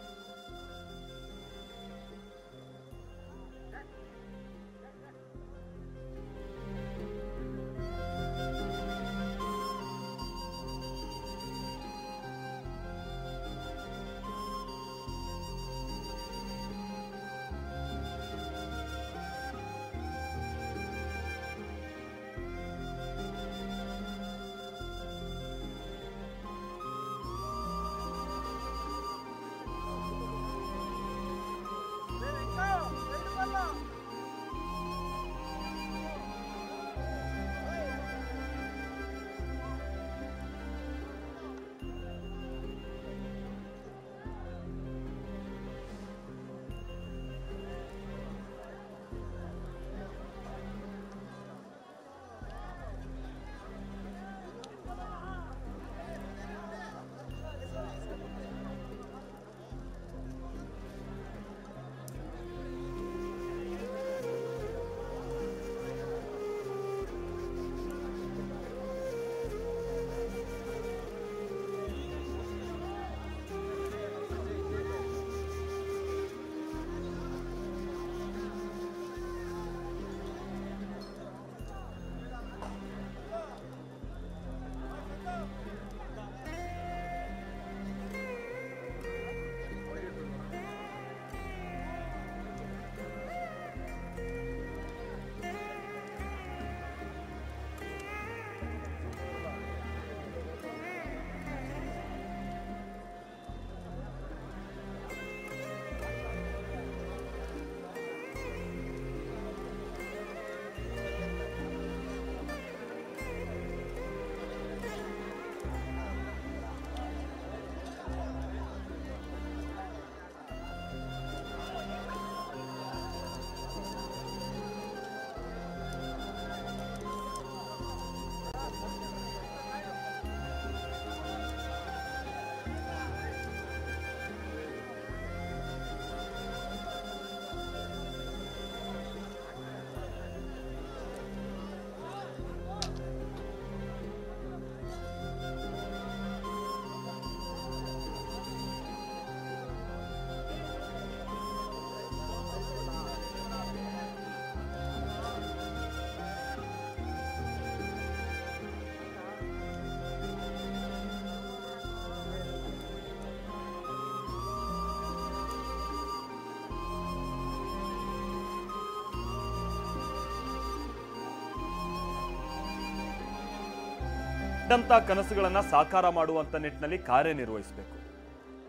ಇದ್ದಂಥ ಕನಸುಗಳನ್ನು ಸಾಕಾರ ಮಾಡುವಂಥ ನಿಟ್ಟಿನಲ್ಲಿ ಕಾರ್ಯನಿರ್ವಹಿಸಬೇಕು.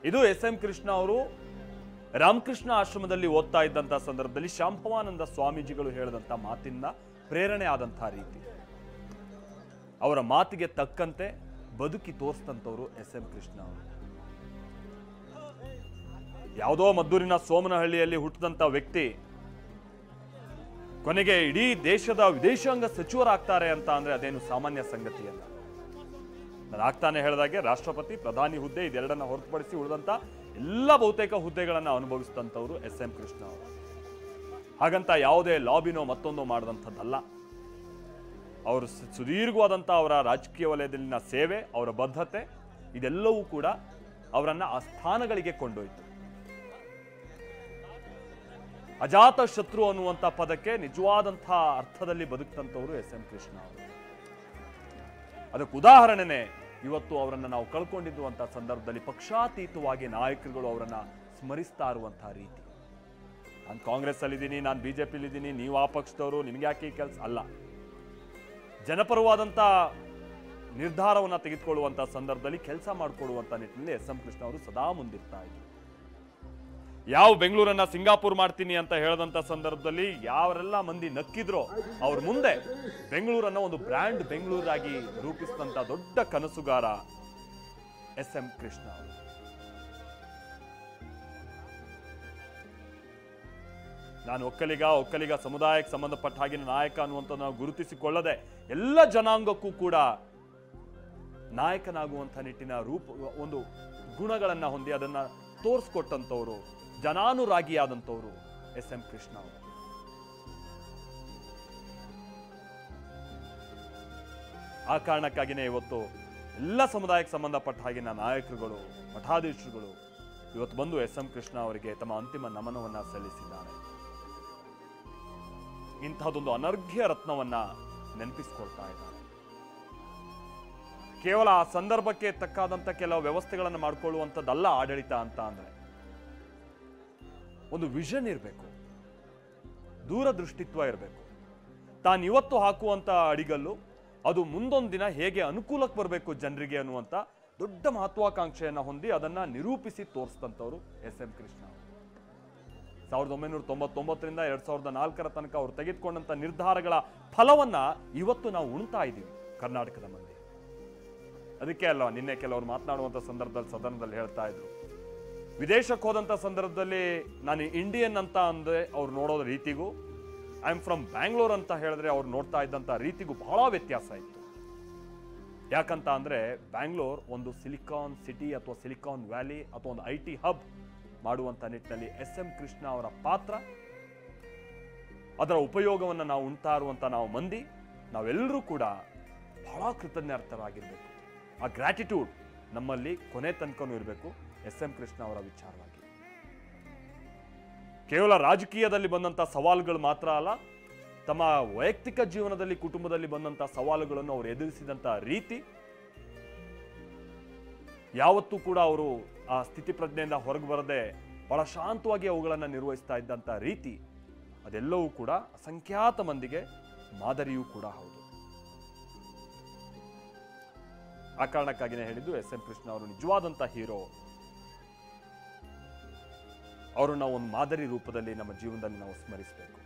ಇದು ಎಸ್ ಎಂ ಕೃಷ್ಣ ಅವರು ರಾಮಕೃಷ್ಣ ಆಶ್ರಮದಲ್ಲಿ ಓದ್ತಾ ಇದ್ದಂಥ ಸಂದರ್ಭದಲ್ಲಿ ಶಾಂಭವಾನಂದ ಸ್ವಾಮೀಜಿಗಳು ಹೇಳಿದಂಥ ಮಾತಿನ ಪ್ರೇರಣೆ ಆದಂಥ ರೀತಿ, ಅವರ ಮಾತಿಗೆ ತಕ್ಕಂತೆ ಬದುಕಿ ತೋರಿಸಿದಂಥವ್ರು ಎಸ್.ಎಂ. ಕೃಷ್ಣ ಅವರು. ಯಾವುದೋ ಮದ್ದೂರಿನ ಸೋಮನಹಳ್ಳಿಯಲ್ಲಿ ಹುಟ್ಟಿದಂಥ ವ್ಯಕ್ತಿ ಕೊನೆಗೆ ಇಡೀ ದೇಶದ ವಿದೇಶಾಂಗ ಸಚಿವರಾಗ್ತಾರೆ ಅಂತ ಅಂದ್ರೆ ಅದೇನು ಸಾಮಾನ್ಯ ಸಂಗತಿಯಲ್ಲ. ನಾನು ಆಗ್ತಾನೆ ಹೇಳಿದಾಗೆ ರಾಷ್ಟ್ರಪತಿ, ಪ್ರಧಾನಿ ಹುದ್ದೆ ಇದೆರಡನ್ನ ಹೊರತುಪಡಿಸಿ ಉಳಿದಂತ ಎಲ್ಲ ಬಹುತೇಕ ಹುದ್ದೆಗಳನ್ನು ಅನುಭವಿಸಿದಂಥವ್ರು ಎಸ್.ಎಂ. ಕೃಷ್ಣ ಅವರು. ಹಾಗಂತ ಯಾವುದೇ ಲಾಬಿನೋ ಮತ್ತೊಂದು ಮಾಡಿದಂಥದ್ದಲ್ಲ. ಅವರು ಸುದೀರ್ಘವಾದಂಥ ಅವರ ರಾಜಕೀಯ ವಲಯದಲ್ಲಿನ ಸೇವೆ, ಅವರ ಬದ್ಧತೆ ಇದೆಲ್ಲವೂ ಕೂಡ ಅವರನ್ನ ಆ ಸ್ಥಾನಗಳಿಗೆ ಕೊಂಡೊಯ್ತು. ಅಜಾತ ಶತ್ರು ಅನ್ನುವಂಥ ಪದಕ್ಕೆ ನಿಜವಾದಂಥ ಅರ್ಥದಲ್ಲಿ ಬದುಕಿದಂಥವ್ರು ಎಸ್.ಎಂ. ಕೃಷ್ಣ ಅವರು. ಅದಕ್ಕೆ ಉದಾಹರಣೆನೇ ಇವತ್ತು ಅವರನ್ನು ನಾವು ಕಳ್ಕೊಂಡಿದ್ದುವಂಥ ಸಂದರ್ಭದಲ್ಲಿ ಪಕ್ಷಾತೀತವಾಗಿ ನಾಯಕರುಗಳು ಅವರನ್ನ ಸ್ಮರಿಸ್ತಾ ಇರುವಂತಹ ರೀತಿ. ನಾನು ಕಾಂಗ್ರೆಸ್ ಅಲ್ಲಿದ್ದೀನಿ, ನಾನು ಬಿಜೆಪಿಲಿದ್ದೀನಿ, ನೀವು ಆ ಪಕ್ಷದವರು, ನಿಮ್ಗೆ ಯಾಕೆ ಈ ಕೆಲಸ ಅಲ್ಲ. ಜನಪರವಾದಂಥ ನಿರ್ಧಾರವನ್ನು ತೆಗೆದುಕೊಳ್ಳುವಂಥ ಸಂದರ್ಭದಲ್ಲಿ ಕೆಲಸ ಮಾಡಿಕೊಳ್ಳುವಂಥ ನಿಟ್ಟಿನಲ್ಲಿ ಎಸ್.ಎಂ. ಕೃಷ್ಣ ಅವರು ಸದಾ ಮುಂದಿರ್ತಾ ಇದ್ರು. ಯಾವ ಬೆಂಗಳೂರನ್ನ ಸಿಂಗಾಪುರ್ ಮಾಡ್ತೀನಿ ಅಂತ ಹೇಳಿದಂಥ ಸಂದರ್ಭದಲ್ಲಿ ಯಾವರೆಲ್ಲ ಮಂದಿ ನಕ್ಕಿದ್ರೋ ಅವ್ರ ಮುಂದೆ ಬೆಂಗಳೂರನ್ನ ಒಂದು ಬ್ರ್ಯಾಂಡ್ ಬೆಂಗಳೂರಾಗಿ ರೂಪಿಸಿದಂಥ ದೊಡ್ಡ ಕನಸುಗಾರ ಎಸ್.ಎಂ. ಕೃಷ್ಣ ಅವರು. ನಾನು ಒಕ್ಕಲಿಗ ಸಮುದಾಯಕ್ಕೆ ಸಂಬಂಧಪಟ್ಟ ಹಾಗಿನ ನಾಯಕ ಅನ್ನುವಂಥ ನಾವು ಗುರುತಿಸಿಕೊಳ್ಳದೆ ಎಲ್ಲ ಜನಾಂಗಕ್ಕೂ ಕೂಡ ನಾಯಕನಾಗುವಂಥ ನಿಟ್ಟಿನ ಒಂದು ಗುಣಗಳನ್ನ ಹೊಂದಿ ಅದನ್ನ ತೋರಿಸ್ಕೊಟ್ಟಂಥವ್ರು, ಜನಾನುರಾಗಿಯಾದಂಥವ್ರು ಎಸ್.ಎಂ. ಕೃಷ್ಣ ಅವರು. ಆ ಕಾರಣಕ್ಕಾಗಿಯೇ ಇವತ್ತು ಎಲ್ಲ ಸಮುದಾಯಕ್ಕೆ ಸಂಬಂಧಪಟ್ಟ ಹಾಗಿನ ನಾಯಕರುಗಳು, ಮಠಾಧೀಶರುಗಳು ಇವತ್ತು ಬಂದು ಎಸ್.ಎಂ. ಕೃಷ್ಣ ಅವರಿಗೆ ತಮ್ಮ ಅಂತಿಮ ನಮನವನ್ನ ಸಲ್ಲಿಸಿದ್ದಾರೆ. ಇಂತಹದೊಂದು ಅನರ್ಘ್ಯ ರತ್ನವನ್ನ ನೆನಪಿಸಿಕೊಳ್ತಾ ಇದ್ದಾರೆ. ಕೇವಲ ಆ ಸಂದರ್ಭಕ್ಕೆ ತಕ್ಕಾದಂತ ಕೆಲವು ವ್ಯವಸ್ಥೆಗಳನ್ನು ಮಾಡಿಕೊಳ್ಳುವಂಥದ್ದಲ್ಲ ಆಡಳಿತ ಅಂತ ಅಂದ್ರೆ. ಒಂದು ವಿಷನ್ ಇರಬೇಕು, ದೂರದೃಷ್ಟಿತ್ವ ಇರಬೇಕು. ತಾನು ಇವತ್ತು ಹಾಕುವಂತ ಅಡಿಗಲ್ಲು ಅದು ಮುಂದೊಂದು ದಿನ ಹೇಗೆ ಅನುಕೂಲಕ್ಕೆ ಬರಬೇಕು ಜನರಿಗೆ ಅನ್ನುವಂಥ ದೊಡ್ಡ ಮಹತ್ವಾಕಾಂಕ್ಷೆಯನ್ನು ಹೊಂದಿ ಅದನ್ನ ನಿರೂಪಿಸಿ ತೋರಿಸಿದಂಥವ್ರು ಎಸ್.ಎಂ. ಕೃಷ್ಣ ಅವರು. 1999ರಿಂದ 2004 ತನಕ ಅವರು ತೆಗೆದುಕೊಂಡಂತ ನಿರ್ಧಾರಗಳ ಫಲವನ್ನ ಇವತ್ತು ನಾವು ಉಣ್ತಾ ಇದ್ದೀವಿ ಕರ್ನಾಟಕದ ಮಂದಿ. ಅದಕ್ಕೆ ಅಲ್ವಾ ನಿನ್ನೆ ಕೆಲವರು ಮಾತನಾಡುವಂಥ ಸಂದರ್ಭದಲ್ಲಿ ಸದನದಲ್ಲಿ ಹೇಳ್ತಾ ಇದ್ರು, ವಿದೇಶಕ್ಕೆ ಹೋದಂಥ ಸಂದರ್ಭದಲ್ಲಿ ನಾನು ಇಂಡಿಯನ್ ಅಂತ ಅಂದ್ರೆ ಅವ್ರು ನೋಡೋ ರೀತಿಗೂ, ಐ ಆಮ್ ಫ್ರಮ್ ಬ್ಯಾಂಗ್ಳೂರ್ ಅಂತ ಹೇಳಿದ್ರೆ ಅವ್ರು ನೋಡ್ತಾ ಇದ್ದಂಥ ರೀತಿಗೂ ಬಹಳ ವ್ಯತ್ಯಾಸ ಇತ್ತು. ಯಾಕಂತ ಅಂದ್ರೆ ಬ್ಯಾಂಗ್ಳೂರ್ ಒಂದು ಸಿಲಿಕಾನ್ ಸಿಟಿ ಅಥವಾ ಸಿಲಿಕಾನ್ ವ್ಯಾಲಿ ಅಥವಾ ಒಂದು IT ಹಬ್ ಮಾಡುವಂಥ ನಿಟ್ಟಿನಲ್ಲಿ ಎಸ್.ಎಂ. ಕೃಷ್ಣ ಅವರ ಪಾತ್ರ, ಅದರ ಉಪಯೋಗವನ್ನು ನಾವು ಉಣ್ತಾ ಇರುವಂಥ ನಾವು ಮಂದಿ, ನಾವೆಲ್ಲರೂ ಕೂಡ ಬಹಳ ಕೃತಜ್ಞಾರ್ಥರಾಗಿರ್ಬೇಕು. ಆ ಗ್ರ್ಯಾಟಿಟ್ಯೂಡ್ ನಮ್ಮಲ್ಲಿ ಕೊನೆ ತನಕನೂ ಇರಬೇಕು ಎಸ್.ಎಂ. ಕೃಷ್ಣ ಅವರ ವಿಚಾರವಾಗಿ. ಕೇವಲ ರಾಜಕೀಯದಲ್ಲಿ ಬಂದಂಥ ಸವಾಲುಗಳು ಮಾತ್ರ ಅಲ್ಲ, ತಮ್ಮ ವೈಯಕ್ತಿಕ ಜೀವನದಲ್ಲಿ, ಕುಟುಂಬದಲ್ಲಿ ಬಂದಂಥ ಸವಾಲುಗಳನ್ನು ಅವರು ಎದುರಿಸಿದಂಥ ರೀತಿ, ಯಾವತ್ತೂ ಕೂಡ ಅವರು ಆ ಸ್ಥಿತಿ ಪ್ರಜ್ಞೆಯಿಂದ ಹೊರಗೆ ಬರದೆ ಬಹಳ ಶಾಂತವಾಗಿ ಅವುಗಳನ್ನು ನಿರ್ವಹಿಸ್ತಾ ಇದ್ದಂಥ ರೀತಿ, ಅದೆಲ್ಲವೂ ಕೂಡ ಅಸಂಖ್ಯಾತ ಮಂದಿಗೆ ಮಾದರಿಯೂ ಕೂಡ ಹೌದು. ಆ ಕಾರಣಕ್ಕಾಗಿಯೇ ಹೇಳಿದ್ದು ಎಸ್.ಎಂ. ಕೃಷ್ಣ ಅವರು ನಿಜವಾದಂಥ ಹೀರೋ. ಅವರು ನಾವು ಒಂದು ಮಾದರಿ ರೂಪದಲ್ಲಿ ನಮ್ಮ ಜೀವನದಲ್ಲಿ ನಾವು ಸ್ಮರಿಸಬೇಕು.